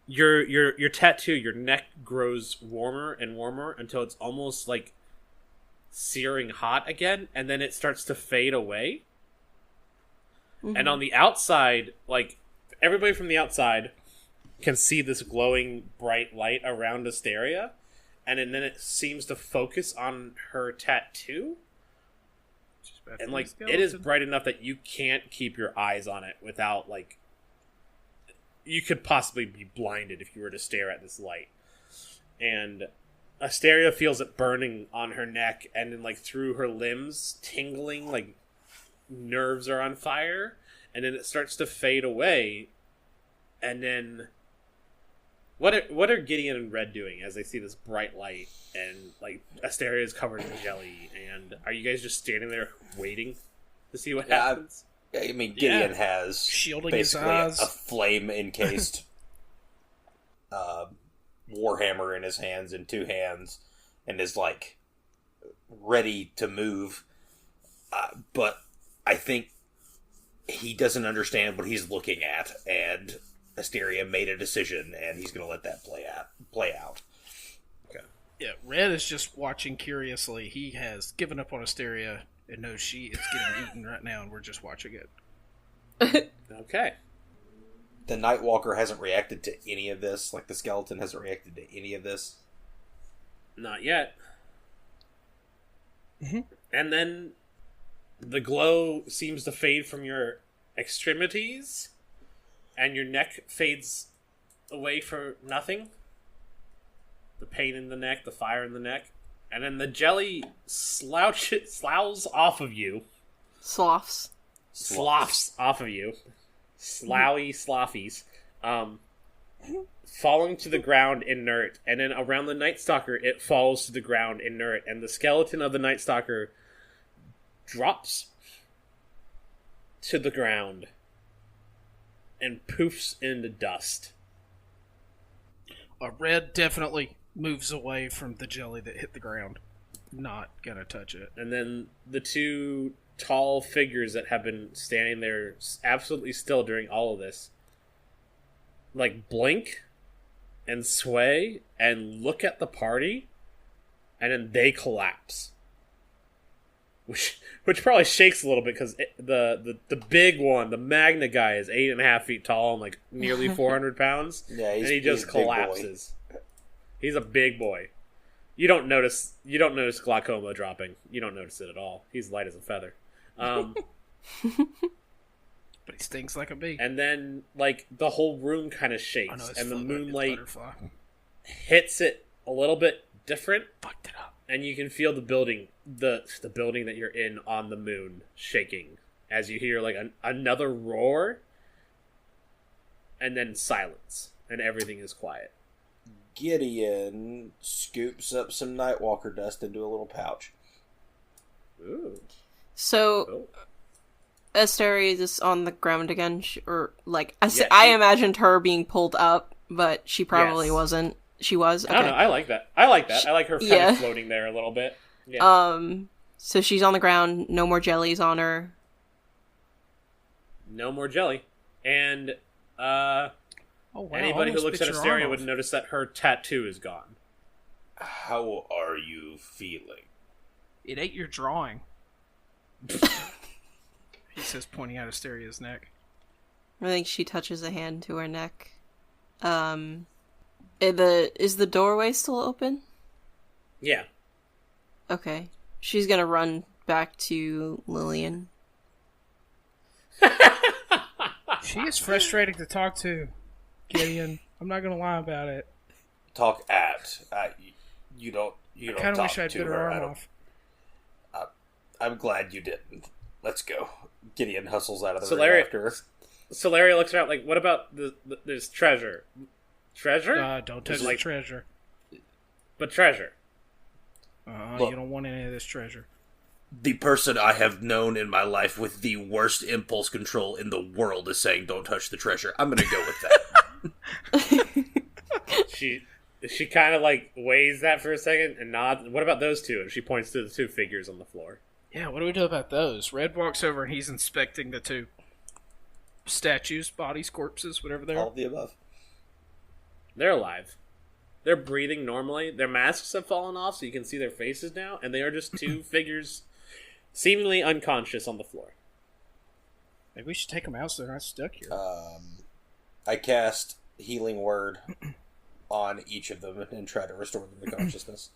Your tattoo, your neck grows warmer and warmer until it's almost like searing hot again, and then it starts to fade away. Mm-hmm. And on the outside, like, everybody from the outside can see this glowing bright light around Asteria, and then it seems to focus on her tattoo. And, like, it is bright enough that you can't keep your eyes on it without, like, you could possibly be blinded if you were to stare at this light. And Asteria feels it burning on her neck and then, like, through her limbs, tingling, like, nerves are on fire. And then it starts to fade away. And then what are Gideon and Red doing as they see this bright light and, like, Asteria is covered in jelly? And are you guys just standing there waiting to see what happens? I mean, Gideon has shielding basically his eyes. a flame-encased warhammer in his hands, in two hands, and is, like, ready to move. But I think he doesn't understand what he's looking at, and Asteria made a decision, and he's going to let that play out. Okay. Yeah, Red is just watching curiously. He has given up on Asteria and knows she is getting eaten right now, and we're just watching it. Okay. The Nightwalker hasn't reacted to any of this. Like, the skeleton hasn't reacted to any of this. Not yet. Mm-hmm. And then the glow seems to fade from your extremities, and your neck fades away for nothing. The pain in the neck, the fire in the neck. And then the jelly sloughs off of you. Sloughs Off of you. Sloughy sloffies. Falling to the ground inert. And then around the Night Stalker, it falls to the ground inert. And the skeleton of the Night Stalker drops to the ground and poofs into dust. Red definitely moves away from the jelly that hit the ground. Not gonna touch it. And then the two tall figures that have been standing there absolutely still during all of this, like, blink and sway and look at the party, and then they collapse. Which probably shakes a little bit, because the big one, the Magna guy, is 8.5 feet tall and, like, nearly 400 pounds. Yeah, and he just collapses. He's a big boy. You don't notice glaucoma dropping. You don't notice it at all. He's light as a feather. But he stings like a bee. And then, like, the whole room kind of shakes, and the moonlight butterfly hits it a little bit different. Fucked it up. And you can feel the building, the building that you're in on the moon shaking as you hear, like, another roar, and then silence, and everything is quiet. Gideon scoops up some Nightwalker dust into a little pouch. Ooh. So, Asteria is just on the ground again, or, like, I imagined her being pulled up, but she probably wasn't. She was? Okay. I don't know, I like that. I like her kind of floating there a little bit. Yeah. So she's on the ground, no more jellies on her. No more jelly. And, anybody who looks at Asteria would notice that her tattoo is gone. How are you feeling? It ain't your drawing. He says, pointing at Asteria's neck. I think she touches a hand to her neck. Is the doorway still open? Yeah. Okay. She's gonna run back to Lillyan. She is frustrating to talk to, Gideon. I'm not gonna lie about it. Talk at. You don't I kind of wish I'd bit her arm off. I'm glad you didn't. Let's go. Gideon hustles out of the Solaria, room after her. Solaria looks around like, what about there's treasure? Treasure? Don't touch the treasure. But treasure. You don't want any of this treasure. the person I have known in my life with the worst impulse control in the world is saying, "Don't touch the treasure." I'm gonna go with that. She kind of like weighs that for a second and nods. What about those two? And she points to the two figures on the floor. Yeah, what do we do about those? Red walks over and he's inspecting the two statues, bodies, corpses, whatever they are. All of the above. They're alive. They're breathing normally. Their masks have fallen off, so you can see their faces now, and they are just two figures seemingly unconscious on the floor. Maybe we should take them out so they're not stuck here. I cast Healing Word on each of them and try to restore them to consciousness.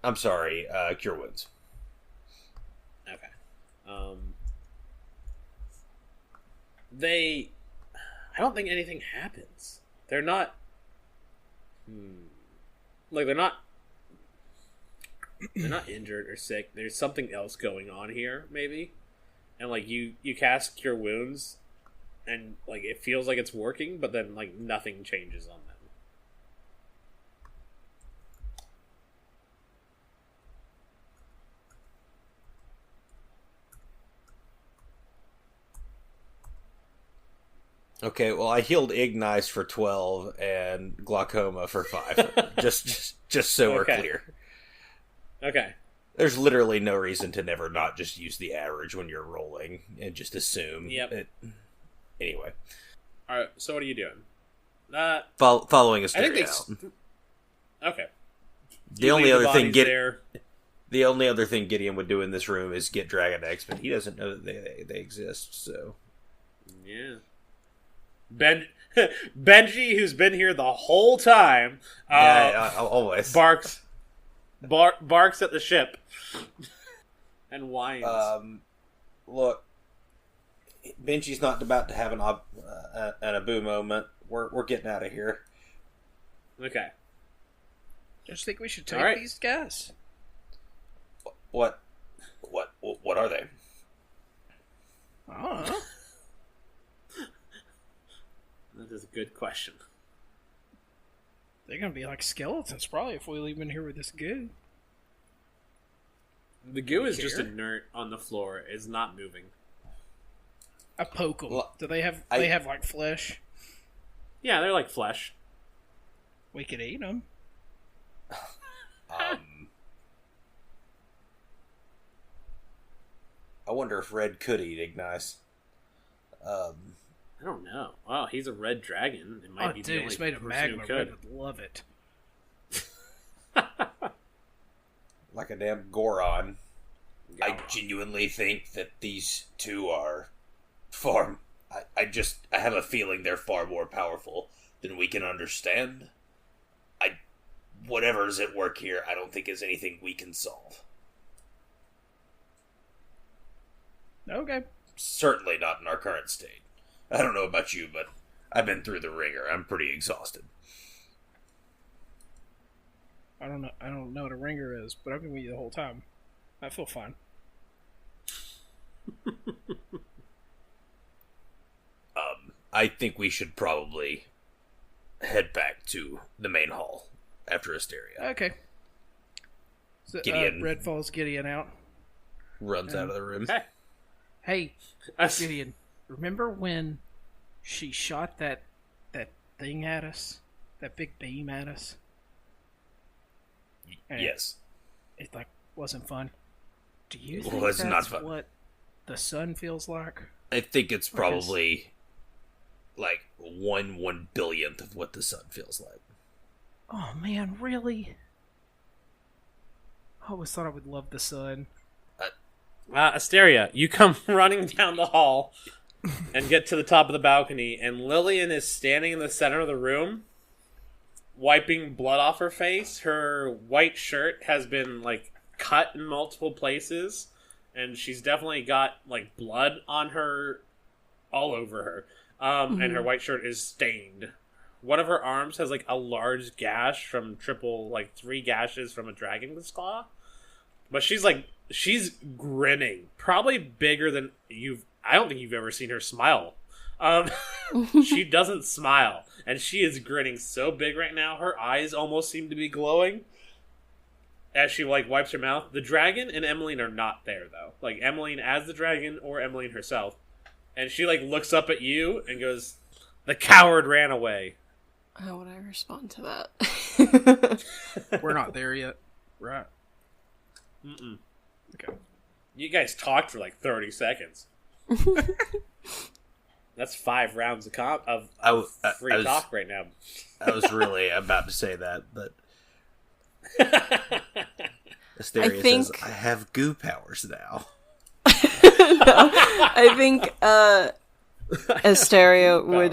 I'm sorry, Cure Wounds. Okay. I don't think anything happens. They're not... Like, they're not injured or sick. There's something else going on here, maybe. And, like, you cast Cure Wounds, and, like, it feels like it's working, but then, like, nothing changes on them. Okay, well, I healed Ignice for 12 and Glaucoma for 5. just so we're clear. Okay. There's literally no reason to never not just use the average when you're rolling and just assume. Yep. Anyway. Alright, so what are you doing? Following I Asteria think out. Okay. The only other thing Gideon would do in this room is get Dragon Eggs, but he doesn't know that they exist, so... Yeah. Benji, who's been here the whole time, always barks at the ship and whines. Look, Benji's not about to have an Abu moment. We're getting out of here. Okay. Just think we should take these guys. What are they? I don't know. That is a good question. They're gonna be like skeletons, probably, if we leave them in here with this goo. The goo is just inert on the floor. It's not moving. I poke them. Do they have? They have like flesh. Yeah, they're like flesh. We could eat them. I wonder if Red could eat Ignice. I don't know. Wow, he's a red dragon. It might be the only he's made of magma. Red would love it. Like a damn Goron. I genuinely think that these two are far... I have a feeling they're far more powerful than we can understand. Whatever's at work here, I don't think is anything we can solve. Okay. Certainly not in our current state. I don't know about you, but I've been through the ringer. I'm pretty exhausted. I don't know what a ringer is, but I've been with you the whole time. I feel fine. I think we should probably head back to the main hall after Asteria. Okay. So, Gideon Red falls Gideon out. Runs out of the room. Hey, Gideon, remember when she shot that thing at us? That big beam at us? And yes. It wasn't fun. Do you think it's that's not fun. What the sun feels like? I think it's probably like 1/1,000,000,000th of what the sun feels like. Oh man, really? I always thought I would love the sun. Asteria, you come running down the hall and get to the top of the balcony, and Lillyan is standing in the center of the room, wiping blood off her face. Her white shirt has been, cut in multiple places, and she's definitely got, blood on her, all over her. And her white shirt is stained. One of her arms has, a large gash from 3 gashes from a dragon's claw. But she's grinning. Probably bigger than I don't think you've ever seen her smile. She doesn't smile. And she is grinning so big right now. Her eyes almost seem to be glowing. as she like wipes her mouth. The dragon and Emmeline are not there though. Like Emmeline as the dragon or Emmeline herself. And she like looks up at you and goes, "The coward ran away." How would I respond to that? We're not there yet, right? Mm-mm. Okay. You guys talked for like 30 seconds. That's 5 rounds of free talk right now. I was really about to say that, but Asteria says, I have goo powers now. No, I think Asteria would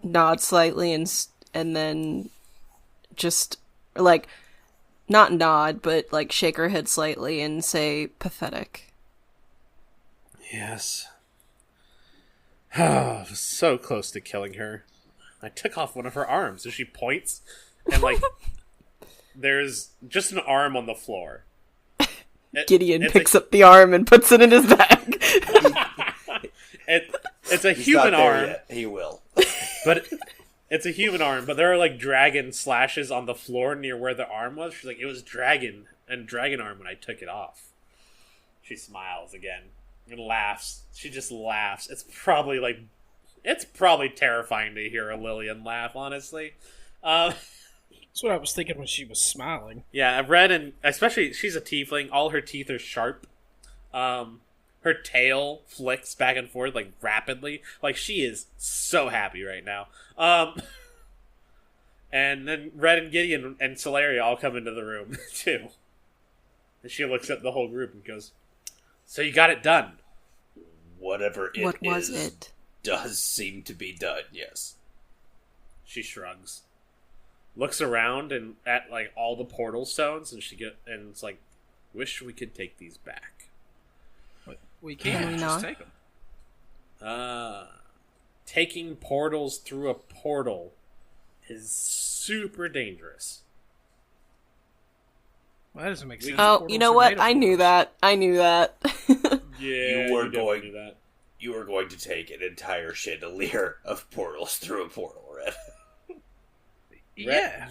nod slightly and then just like not nod but like shake her head slightly and say pathetic. Yes. I was so close to killing her. I took off one of her arms, and she points, and like there's just an arm on the floor. Gideon picks up the arm and puts it in his bag. It's a human arm. Yet. He will. But it's a human arm, but there are like dragon slashes on the floor near where the arm was. She's like, it was dragon arm when I took it off. She smiles again and laughs. She just laughs. It's probably terrifying to hear a Lillyan laugh, honestly. That's what I was thinking when she was smiling. Yeah, I've read, and especially she's a tiefling. All her teeth are sharp. Her tail flicks back and forth like rapidly. Like she is so happy right now. And then Red and Gideon and Solaria all come into the room too. And she looks at the whole group and goes, "So you got it done." Whatever it is, what was it? Does seem to be done. Yes. She shrugs, looks around and at like all the portal stones, and it's like, "Wish we could take these back." We can't just take them. Taking portals through a portal is super dangerous. Well, that doesn't make sense. Oh, you know what? I knew that. Yeah, you were going to take an entire chandelier of portals through a portal, Red. Yeah.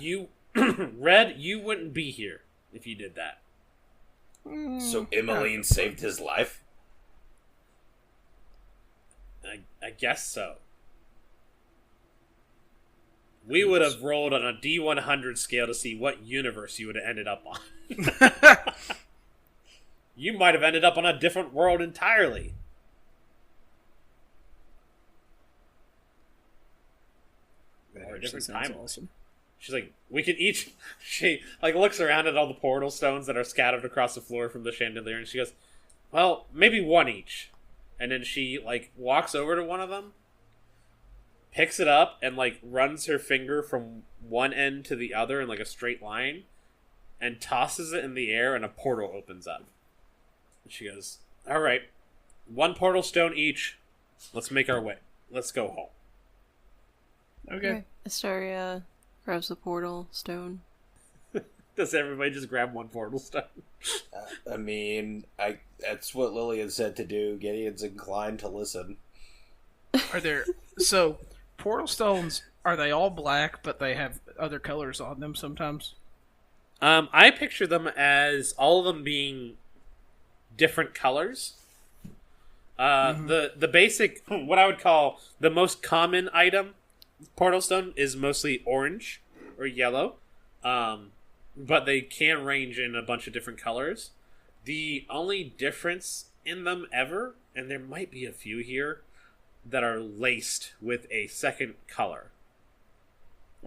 Red, you wouldn't be here if you did that. So Emmeline saved his life? I guess so. We would have rolled on a D100 scale to see what universe you would have ended up on. You might have ended up on a different world entirely. Or a different time. Awesome. She's like, we can each... She like looks around at all the portal stones that are scattered across the floor from the chandelier, and she goes, well, maybe one each. And then she like walks over to one of them, picks it up, and like runs her finger from one end to the other in like a straight line, and tosses it in the air, and a portal opens up. And she goes, all right, one portal stone each. Let's make our way. Let's go home. Okay. Asteria grabs the portal stone. Does everybody just grab one portal stone? I mean, that's what Lillyan said to do. Gideon's inclined to listen. Are there... So, portal stones, are they all black, but they have other colors on them sometimes? I picture them as all of them being different colors. The basic, what I would call the most common item, portal stone, is mostly orange or yellow. But they can range in a bunch of different colors. The only difference in them ever, and there might be a few here, that are laced with a second color.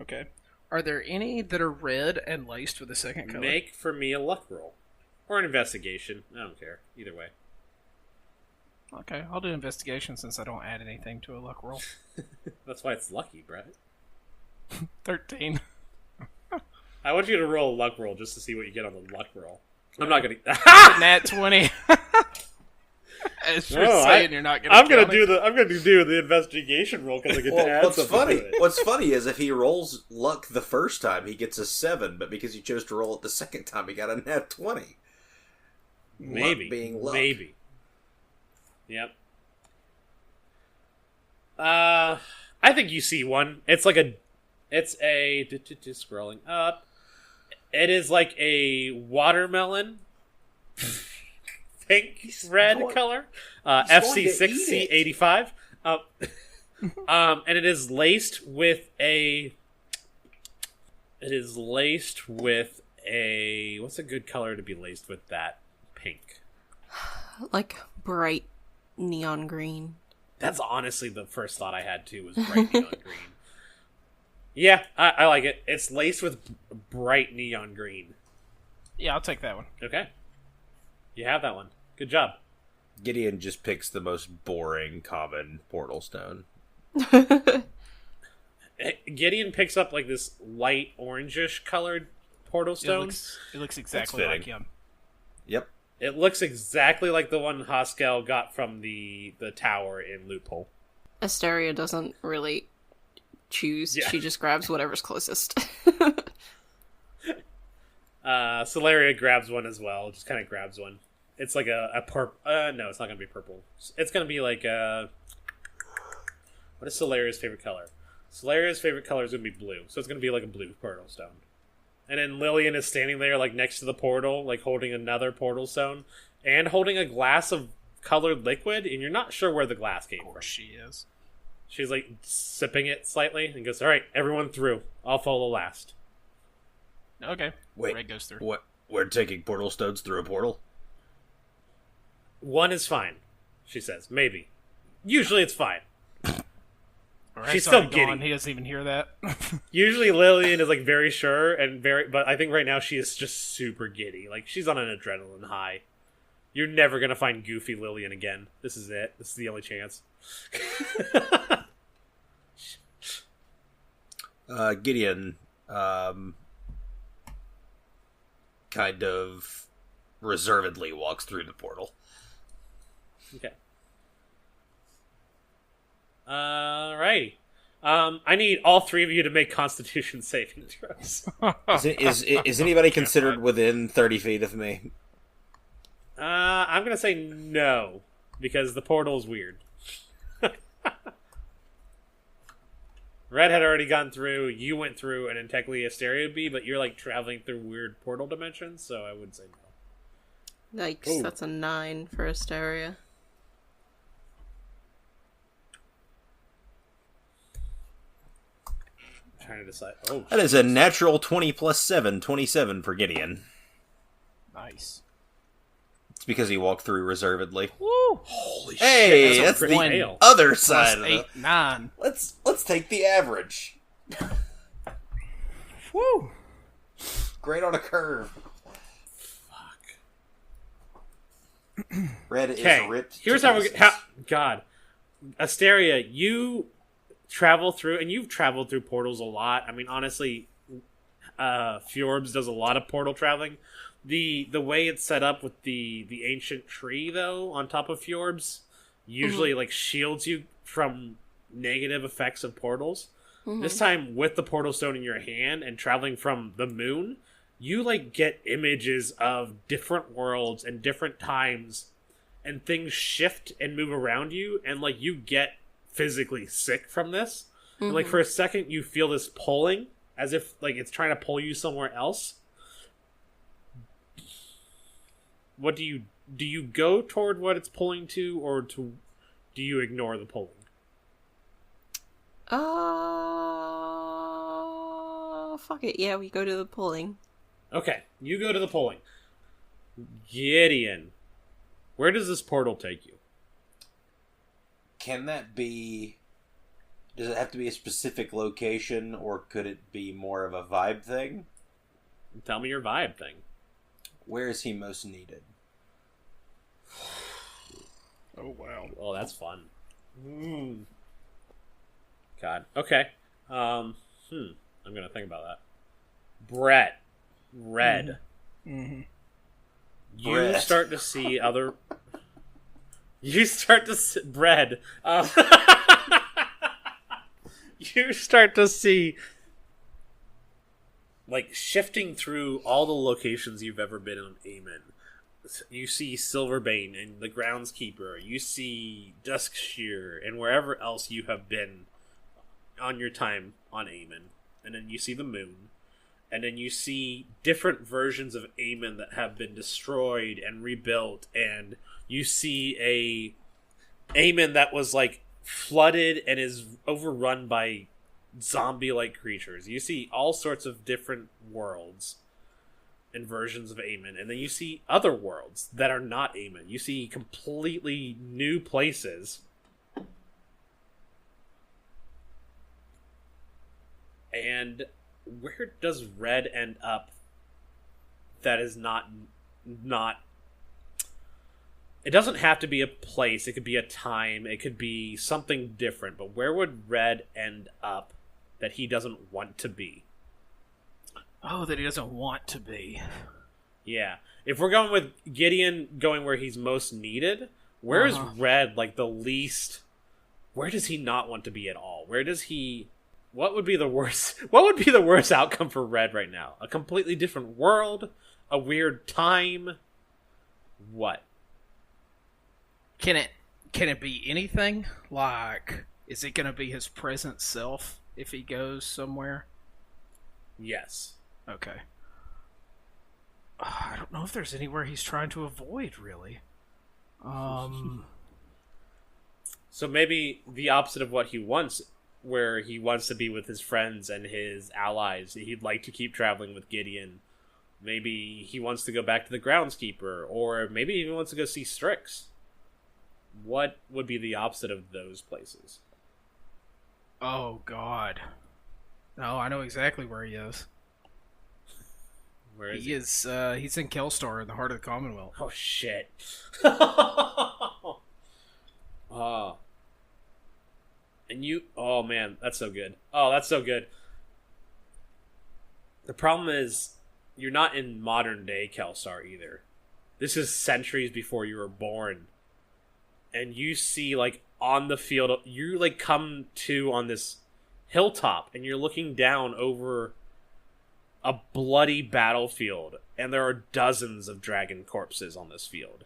Okay. Are there any that are red and laced with a second color? Make for me a luck roll. Or an investigation. I don't care. Either way. Okay, I'll do investigation since I don't add anything to a luck roll. That's why it's lucky, Bret. 13. I want you to roll a luck roll just to see what you get on the luck roll. I'm not gonna... Nat 20. As you're No, saying, you're not gonna. I'm gonna do the investigation roll because I get to add something to it. What's funny is if he rolls luck the first time, he gets a 7, but because he chose to roll it the second time, he got a nat 20. Maybe. Luck being luck. Maybe. Yep. I think you see one. It's a scrolling up. It is like a watermelon, pink red color, FC6C85, and it is laced with a. It is laced with a. What's a good color to be laced with that pink? Like bright neon green. That's honestly the first thought I had too. Was bright neon green. Yeah, I like it. It's laced with bright neon green. Yeah, I'll take that one. Okay. You have that one. Good job. Gideon just picks the most boring common portal stone. Gideon picks up like this light orangish colored portal stone. It looks exactly like him. Yep. It looks exactly like the one Haskell got from the tower in Loophole. Asteria doesn't really choose. Yeah. She just grabs whatever's closest. Solaria grabs one as well. Just kind of grabs one. It's like a purple. No, it's not going to be purple. It's going to be like a... What is Solaria's favorite color? Solaria's favorite color is going to be blue. So it's going to be like a blue portal stone. And then Lillyan is standing there like next to the portal, like holding another portal stone. And holding a glass of colored liquid. And you're not sure where the glass came from. Of course she is. She's like sipping it slightly and goes, "Alright, everyone through. I'll follow last." Okay. Wait, Red goes through. what? We're taking portal stones through a portal? One is fine, she says. Maybe. Usually it's fine. Red's She's still already gone. giddy. He doesn't even hear that. Usually Lillyan is like very sure and but I think right now she is just super giddy. Like she's on an adrenaline high. You're never gonna find goofy Lillyan again. This is it. This is the only chance. Gideon, kind of reservedly walks through the portal. Okay. Alrighty. I need all three of you to make Constitution saving throws. Is anybody considered within 30 feet of me? I'm gonna say no, because the portal is weird. Red had already gone through, you went through, and then technically Asteria would be, but you're like traveling through weird portal dimensions, so I would say no. Yikes, Ooh. that's a 9 for Asteria. I'm trying to decide. Oh, That is a natural 20 plus 7, 27 for Gideon. Nice. It's because he walked through reservedly. Woo! holy Hey, shit, that's a pretty one. ale. Other Plus side of 8, it. 9. Let's take the average. Woo! Great on a curve. Red is Okay, ripped. here's to how we pieces. get. God, Asteria, you travel through, and you've traveled through portals a lot. I mean, honestly, Fjorbs does a lot of portal traveling. The way it's set up with the ancient tree, though, on top of Fjorbs, usually like shields you from negative effects of portals. This time, with the portal stone in your hand and traveling from the moon, you like get images of different worlds and different times, and things shift and move around you, and like you get physically sick from this. And like for a second, you feel this pulling, as if like it's trying to pull you somewhere else. What do you go toward what it's pulling to, or do you ignore the pulling? Fuck it. Yeah, we go to the pulling. Okay, you go to the pulling. Gideon, where does this portal take you? Can that be... Does it have to be a specific location, or could it be more of a vibe thing? Tell me your vibe thing. Where is he most needed? Oh, wow. Oh, that's fun. God. Okay. I'm gonna think about that. Bret. Red. Mm-hmm. You Bret. start to see other... You start to see... Bread. You start to see... Like, shifting through all the locations you've ever been on Aemon. You see Silverbane and the Groundskeeper. You see Duskshear and wherever else you have been on your time on Aemon. And then you see the moon. And then you see different versions of Aemon that have been destroyed and rebuilt, and you see a Aemon that was like flooded and is overrun by zombie-like creatures. You see all sorts of different worlds and versions of Aemon, and then you see other worlds that are not Aemon. You see completely new places. And where does Red end up that is not... It doesn't have to be a place, it could be a time, it could be something different, but where would Red end up that he doesn't want to be? Oh, that he doesn't want to be. Yeah. If we're going with Gideon going where he's most needed, where is Red like the least... Where does he not want to be at all? Where does he... What would be the worst outcome for Red right now? A completely different world? A weird time? What? Can it be anything? Like, is it going to be his present self if he goes somewhere? Yes. Okay. I don't know if there's anywhere he's trying to avoid, really. So maybe the opposite of what he wants, where he wants to be with his friends and his allies. He'd like to keep traveling with Gideon. Maybe he wants to go back to the Groundskeeper, or maybe he even wants to go see Strix. What would be the opposite of those places? Oh, God. No, I know exactly where he is. Where is he? He's in Kelstar, in the heart of the Commonwealth. Oh, shit. And you... Oh, man, that's so good. Oh, that's so good. The problem is, you're not in modern-day Kelstar either. This is centuries before you were born. And you see, like, on the field... You, like, come to on this hilltop, and you're looking down over a bloody battlefield, and there are dozens of dragon corpses on this field.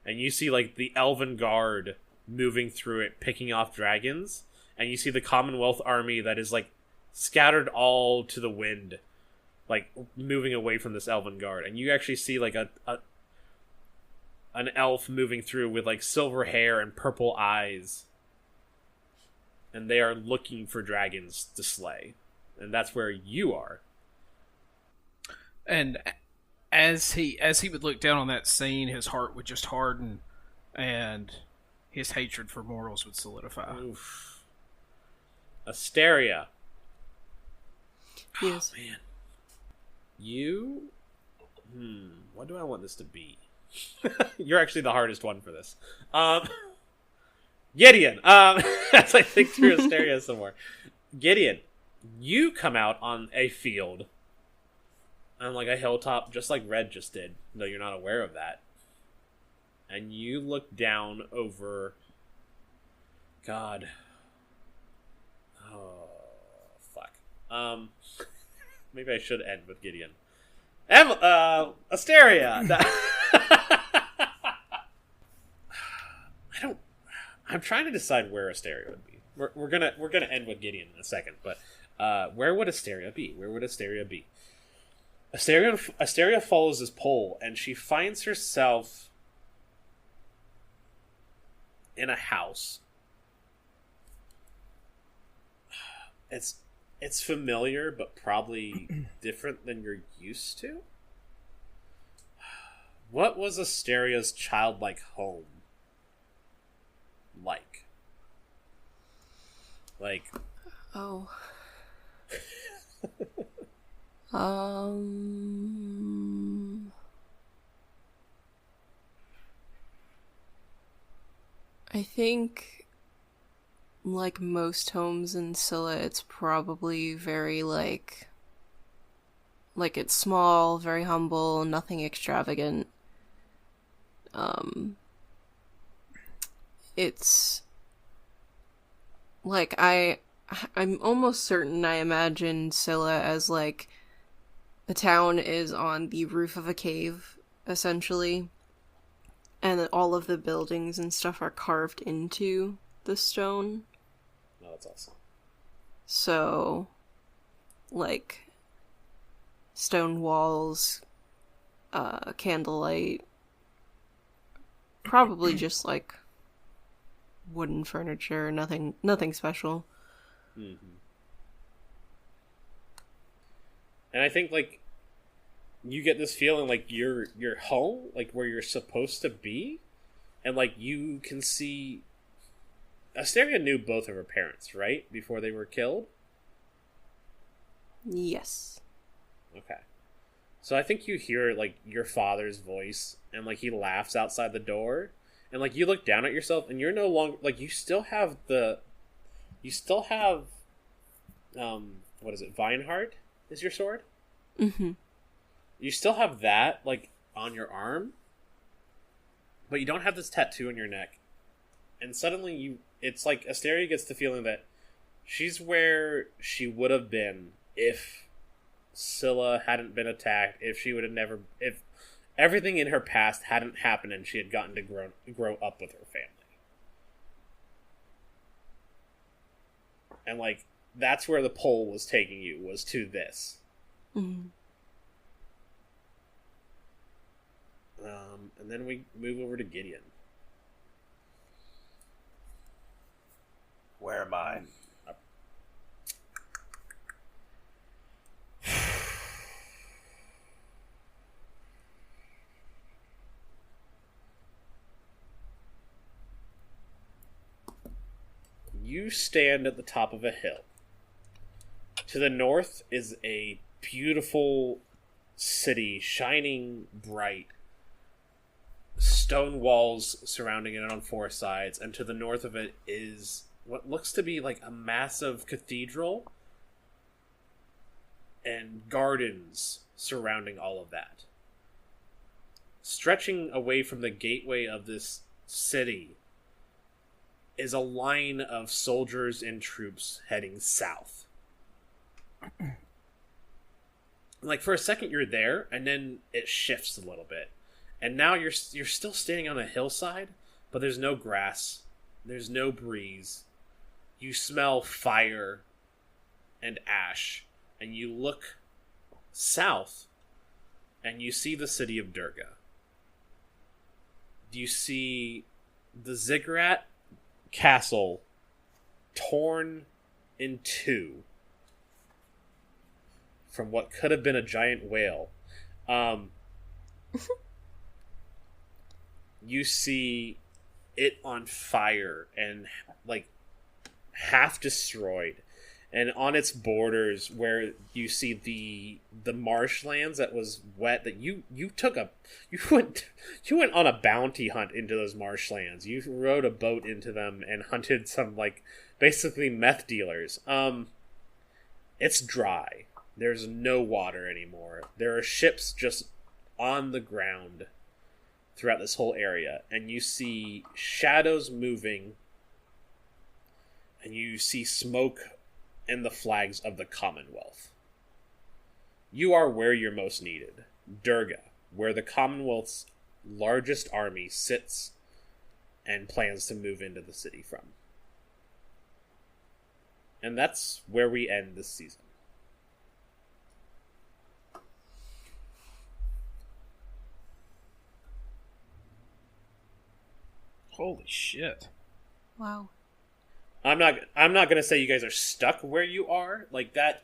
And you see, like, the Elven Guard moving through it, picking off dragons, and you see the Commonwealth army that is, like, scattered all to the wind, like, moving away from this Elven Guard. And you actually see, like, an elf moving through with, like, silver hair and purple eyes. And they are looking for dragons to slay. And that's where you are. And as he would look down on that scene, his heart would just harden, and his hatred for mortals would solidify. Oof. Asteria. Yes. Oh, man. You... What do I want this to be? You're actually the hardest one for this. Gideon. As I think through Asteria some more. Gideon, you come out on a field on like a hilltop, just like Red just did, though you're not aware of that. And you look down over... God. Oh, fuck. Maybe I should end with Gideon. Asteria! I'm trying to decide where Asteria would be. We're gonna end with Gideon in a second, but where would Asteria be? Where would Asteria be? Asteria follows this pole, and she finds herself in a house. It's familiar, but probably different than you're used to. What was Asteria's childlike home like? Oh. I think, like most homes in Scylla, it's probably very, like it's small, very humble, nothing extravagant. It's, like, I'm almost certain I imagine Scylla as, like, the town is on the roof of a cave, essentially, and that all of the buildings and stuff are carved into the stone. No, that's awesome. So, like, stone walls, candlelight, probably just like wooden furniture, nothing special. Mm-hmm. And I think, like, you get this feeling like you're home, like where you're supposed to be, and like you can see. Asteria knew both of her parents, right, before they were killed. Yes. Okay. So I think you hear, like, your father's voice, and, like, he laughs outside the door, and, like, you look down at yourself, and you're no longer, like, you still have, what is it, Vineheart is your sword? Mm-hmm. You still have that, like, on your arm, but you don't have this tattoo on your neck. And suddenly it's like Asteria gets the feeling that she's where she would have been if Scylla hadn't been attacked, if everything in her past hadn't happened and she had gotten to grow up with her family. And, like, that's where the poll was taking you, was to this. Mm-hmm. And then we move over to Gideon. Where am I? You stand at the top of a hill. To the north is a beautiful city, shining bright. Stone walls surrounding it on four sides, and to the north of it is what looks to be like a massive cathedral and gardens surrounding all of that. Stretching away from the gateway of this city is a line of soldiers and troops heading south. Like, for a second you're there, and then it shifts a little bit. And now you're still standing on a hillside, but there's no grass, there's no breeze. You smell fire and ash, and you look south, and you see the city of Durga. You see the Ziggurat castle torn in two from what could have been a giant whale. You see it on fire and, like, half destroyed, and on its borders where you see the marshlands that was wet, that you went on a bounty hunt into those marshlands. You rode a boat into them and hunted some, like, basically meth dealers. It's dry. There's no water anymore. There are ships just on the ground throughout this whole area, and you see shadows moving, and you see smoke and the flags of the Commonwealth. You are where you're most needed. Durga, where the Commonwealth's largest army sits and plans to move into the city from. And that's where we end this season. Holy shit. Wow. I'm not going to say you guys are stuck where you are. Like, that,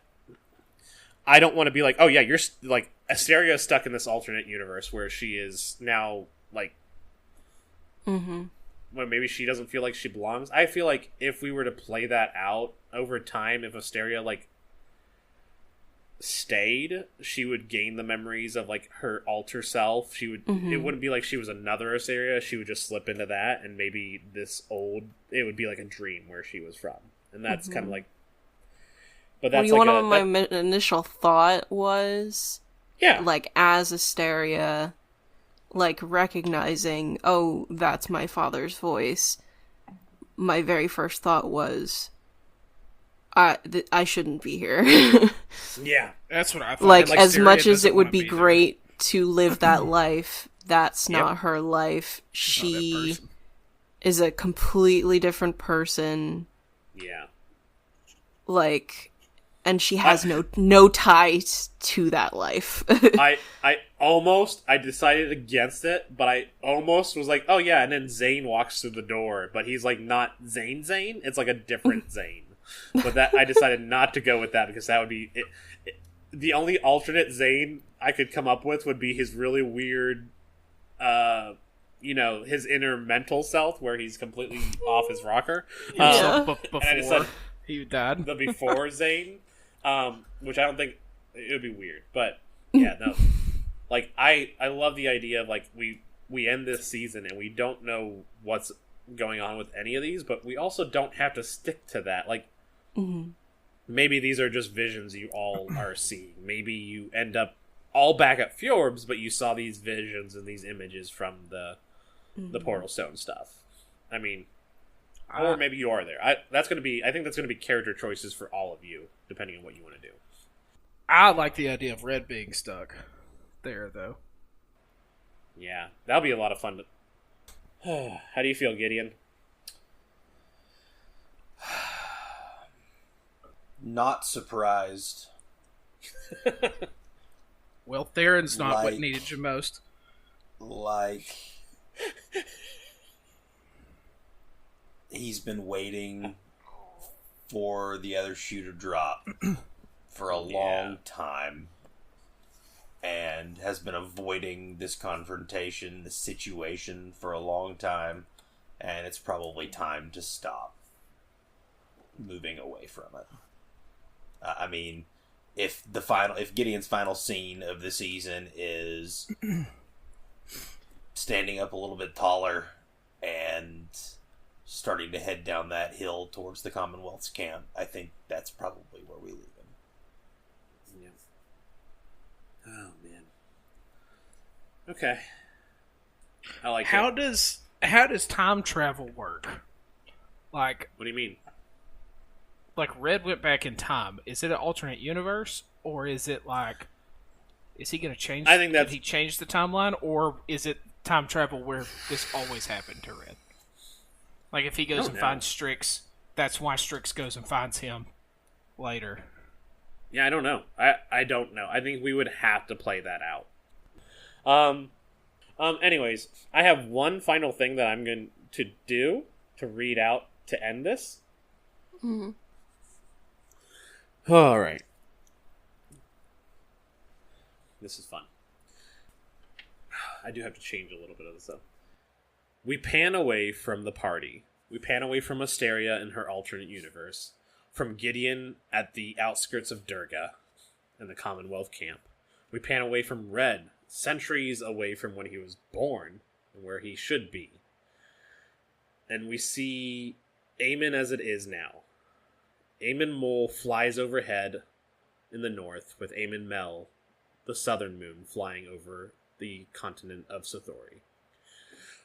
I don't want to be like, oh yeah, you're like, Asteria is stuck in this alternate universe where she is now, like, well, maybe she doesn't feel like she belongs. I feel like if we were to play that out over time, if Asteria, like, stayed, she would gain the memories of, like, her alter self. She would it wouldn't be like she was another Asteria. She would just slip into that, and maybe it would be like a dream where she was from. And that's kind of like, but that's well, like my initial thought was, yeah, like, as Asteria, like, recognizing, oh, that's my father's voice, my very first thought was, I shouldn't be here. Yeah, that's what I thought. Like, Like, as Asteria much as doesn't it would wanna be there. great to live that life, that's not Yep. her life. She's not that She person. is a completely different person. yeah. Like, and she has no tie to that life. I decided against it, but I almost was like, oh yeah, and then Zane walks through the door, but he's like not Zane, it's like a different Zane. But that I decided not to go with that because that would be the only alternate Zane I could come up with would be his really weird, his inner mental self where he's completely off his rocker. Before he died, the before Zane, which I don't think it would be weird, but yeah, no. Like I love the idea of like we end this season and we don't know what's going on with any of these, but we also don't have to stick to that. Like maybe these are just visions you all are seeing. Maybe you end up all back at Fjorb's, but you saw these visions and these images from the Portal Stone stuff. I mean, or maybe you are there. I think that's going to be character choices for all of you, depending on what you want to do. I like the idea of Red being stuck there, though. Yeah, that'll be a lot of fun. How do you feel, Gideon? Not surprised. Well, Theron's not what needed you most. Like, he's been waiting for the other shoe to drop for a long time and has been avoiding this confrontation, this situation for a long time, and it's probably time to stop moving away from it. I mean, if Gideon's final scene of the season is standing up a little bit taller and starting to head down that hill towards the Commonwealth's camp, I think that's probably where we leave him. Yeah. Oh man. Okay. I like how it. How does time travel work? Like, what do you mean? Like Red went back in time. Is it an alternate universe, or is it like? Is he going to change? I think that he changed the timeline, or is it time travel where this always happened to Red? Like if he goes and finds Strix, that's why Strix goes and finds him later. Yeah, I don't know. I don't know. I think we would have to play that out. Anyways, I have one final thing that I'm going to do to read out to end this. Mm-hmm. All right. This is fun. I do have to change a little bit of this though. We pan away from the party. We pan away from Asteria in her alternate universe, from Gideon at the outskirts of Durga in the Commonwealth camp. We pan away from Red, centuries away from when he was born and where he should be. And we see Eamon as it is now. Eamon Mole flies overhead in the north, with Eamon Mel, the southern moon, flying over the continent of Sothori.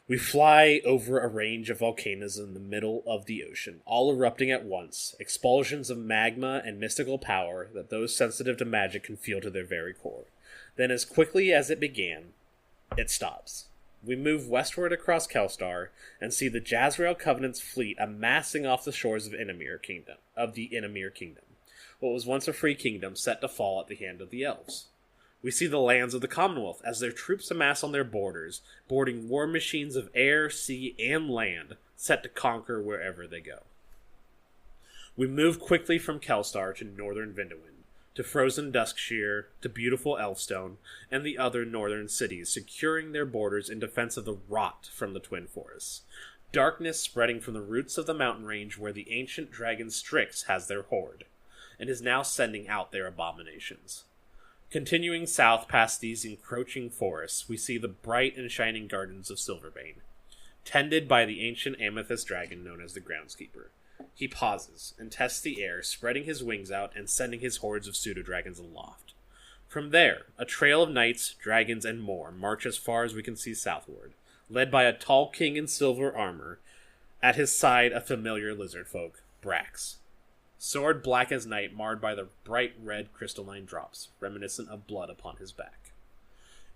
We fly over a range of volcanoes in the middle of the ocean, all erupting at once, expulsions of magma and mystical power that those sensitive to magic can feel to their very core. Then, as quickly as it began, it stops. We move westward across Kelstar and see the Jazrael Covenant's fleet amassing off the shores of the Inamir Kingdom, what was once a free kingdom set to fall at the hand of the elves. We see the lands of the Commonwealth as their troops amass on their borders, boarding war machines of air, sea, and land, set to conquer wherever they go. We move quickly from Kelstar to northern Vindawind, to frozen Duskshire, to beautiful Elfstone, and the other northern cities, securing their borders in defense of the rot from the Twin Forests. Darkness spreading from the roots of the mountain range where the ancient dragon Strix has their horde, and is now sending out their abominations. Continuing south past these encroaching forests, we see the bright and shining gardens of Silverbane, tended by the ancient amethyst dragon known as the Groundskeeper. He pauses and tests the air, spreading his wings out and sending his hordes of pseudo-dragons aloft. From there, a trail of knights, dragons, and more march as far as we can see southward, led by a tall king in silver armor. At his side, a familiar lizard folk, Brax. Sword black as night, marred by the bright red crystalline drops, reminiscent of blood upon his back.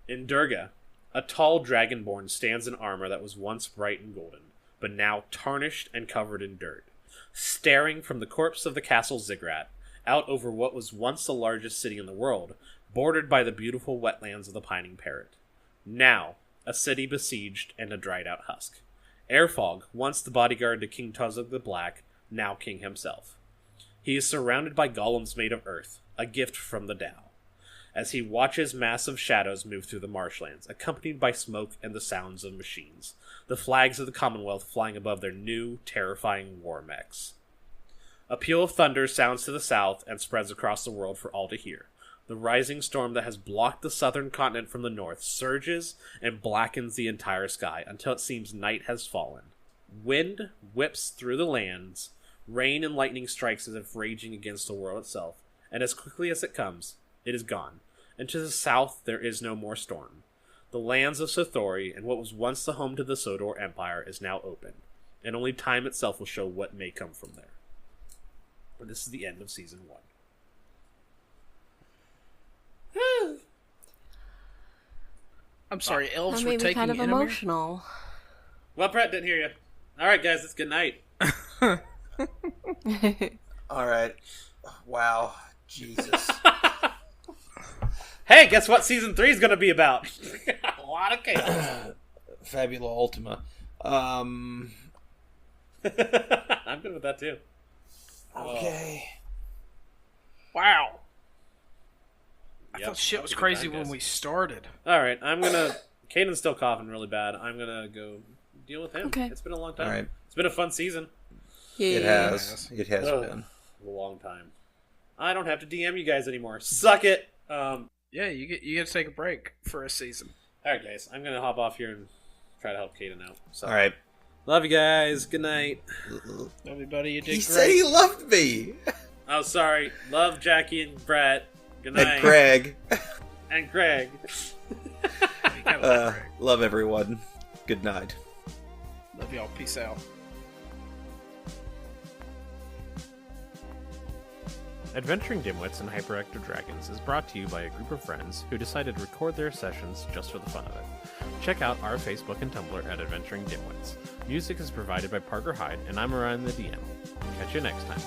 In Durga, a tall dragonborn stands in armor that was once bright and golden, but now tarnished and covered in dirt, staring from the corpse of the castle Ziggurat out over what was once the largest city in the world, bordered by the beautiful wetlands of the Pining Parrot. Now, a city besieged and a dried-out husk. Airfog, once the bodyguard to King Tuzog the Black, now king himself. He is surrounded by golems made of earth, a gift from the Tao, as he watches massive shadows move through the marshlands, accompanied by smoke and the sounds of machines, the flags of the Commonwealth flying above their new, terrifying war mechs. A peal of thunder sounds to the south and spreads across the world for all to hear. The rising storm that has blocked the southern continent from the north surges and blackens the entire sky until it seems night has fallen. Wind whips through the lands, rain and lightning strikes as if raging against the world itself, and as quickly as it comes, it is gone. And to the south there is no more storm. The lands of Sothori and what was once the home to the Sodor Empire is now open, and only time itself will show what may come from there. And this is the end of Season 1. I'm sorry, elves That were made me taking kind of Enemir? emotional. Well, Bret didn't hear you. Alright, guys, it's good night. Alright. Wow. Jesus. Hey, guess what Season 3 is going to be about? A lot of chaos. Fabula Ultima. I'm good with that, too. Okay. Wow. I Yep, thought shit that was a good crazy time, when guys. we started. Alright, I'm going to... Caden's still coughing really bad. I'm going to go deal with him. Okay. It's been a long time. All right. It's been a fun season. It has. It has Ugh. been. A long time. I don't have to DM you guys anymore. Suck it! Yeah, you get to take a break for a season. Alright, guys. I'm going to hop off here and try to help Caden out. So, Alright. love you guys. Good night. Everybody, you did He great. said he loved me! Oh, sorry. Love Jacque and Bret. Good night. And Craig. And Greg. You kinda like Greg. Love everyone. Good night. Love y'all. Peace out. Adventuring Dimwits and Hyperactive Dragons is brought to you by a group of friends who decided to record their sessions just for the fun of it. Check out our Facebook and Tumblr at Adventuring Dimwits. Music is provided by Parker Hyde, and I'm Arion the DM. Catch you next time.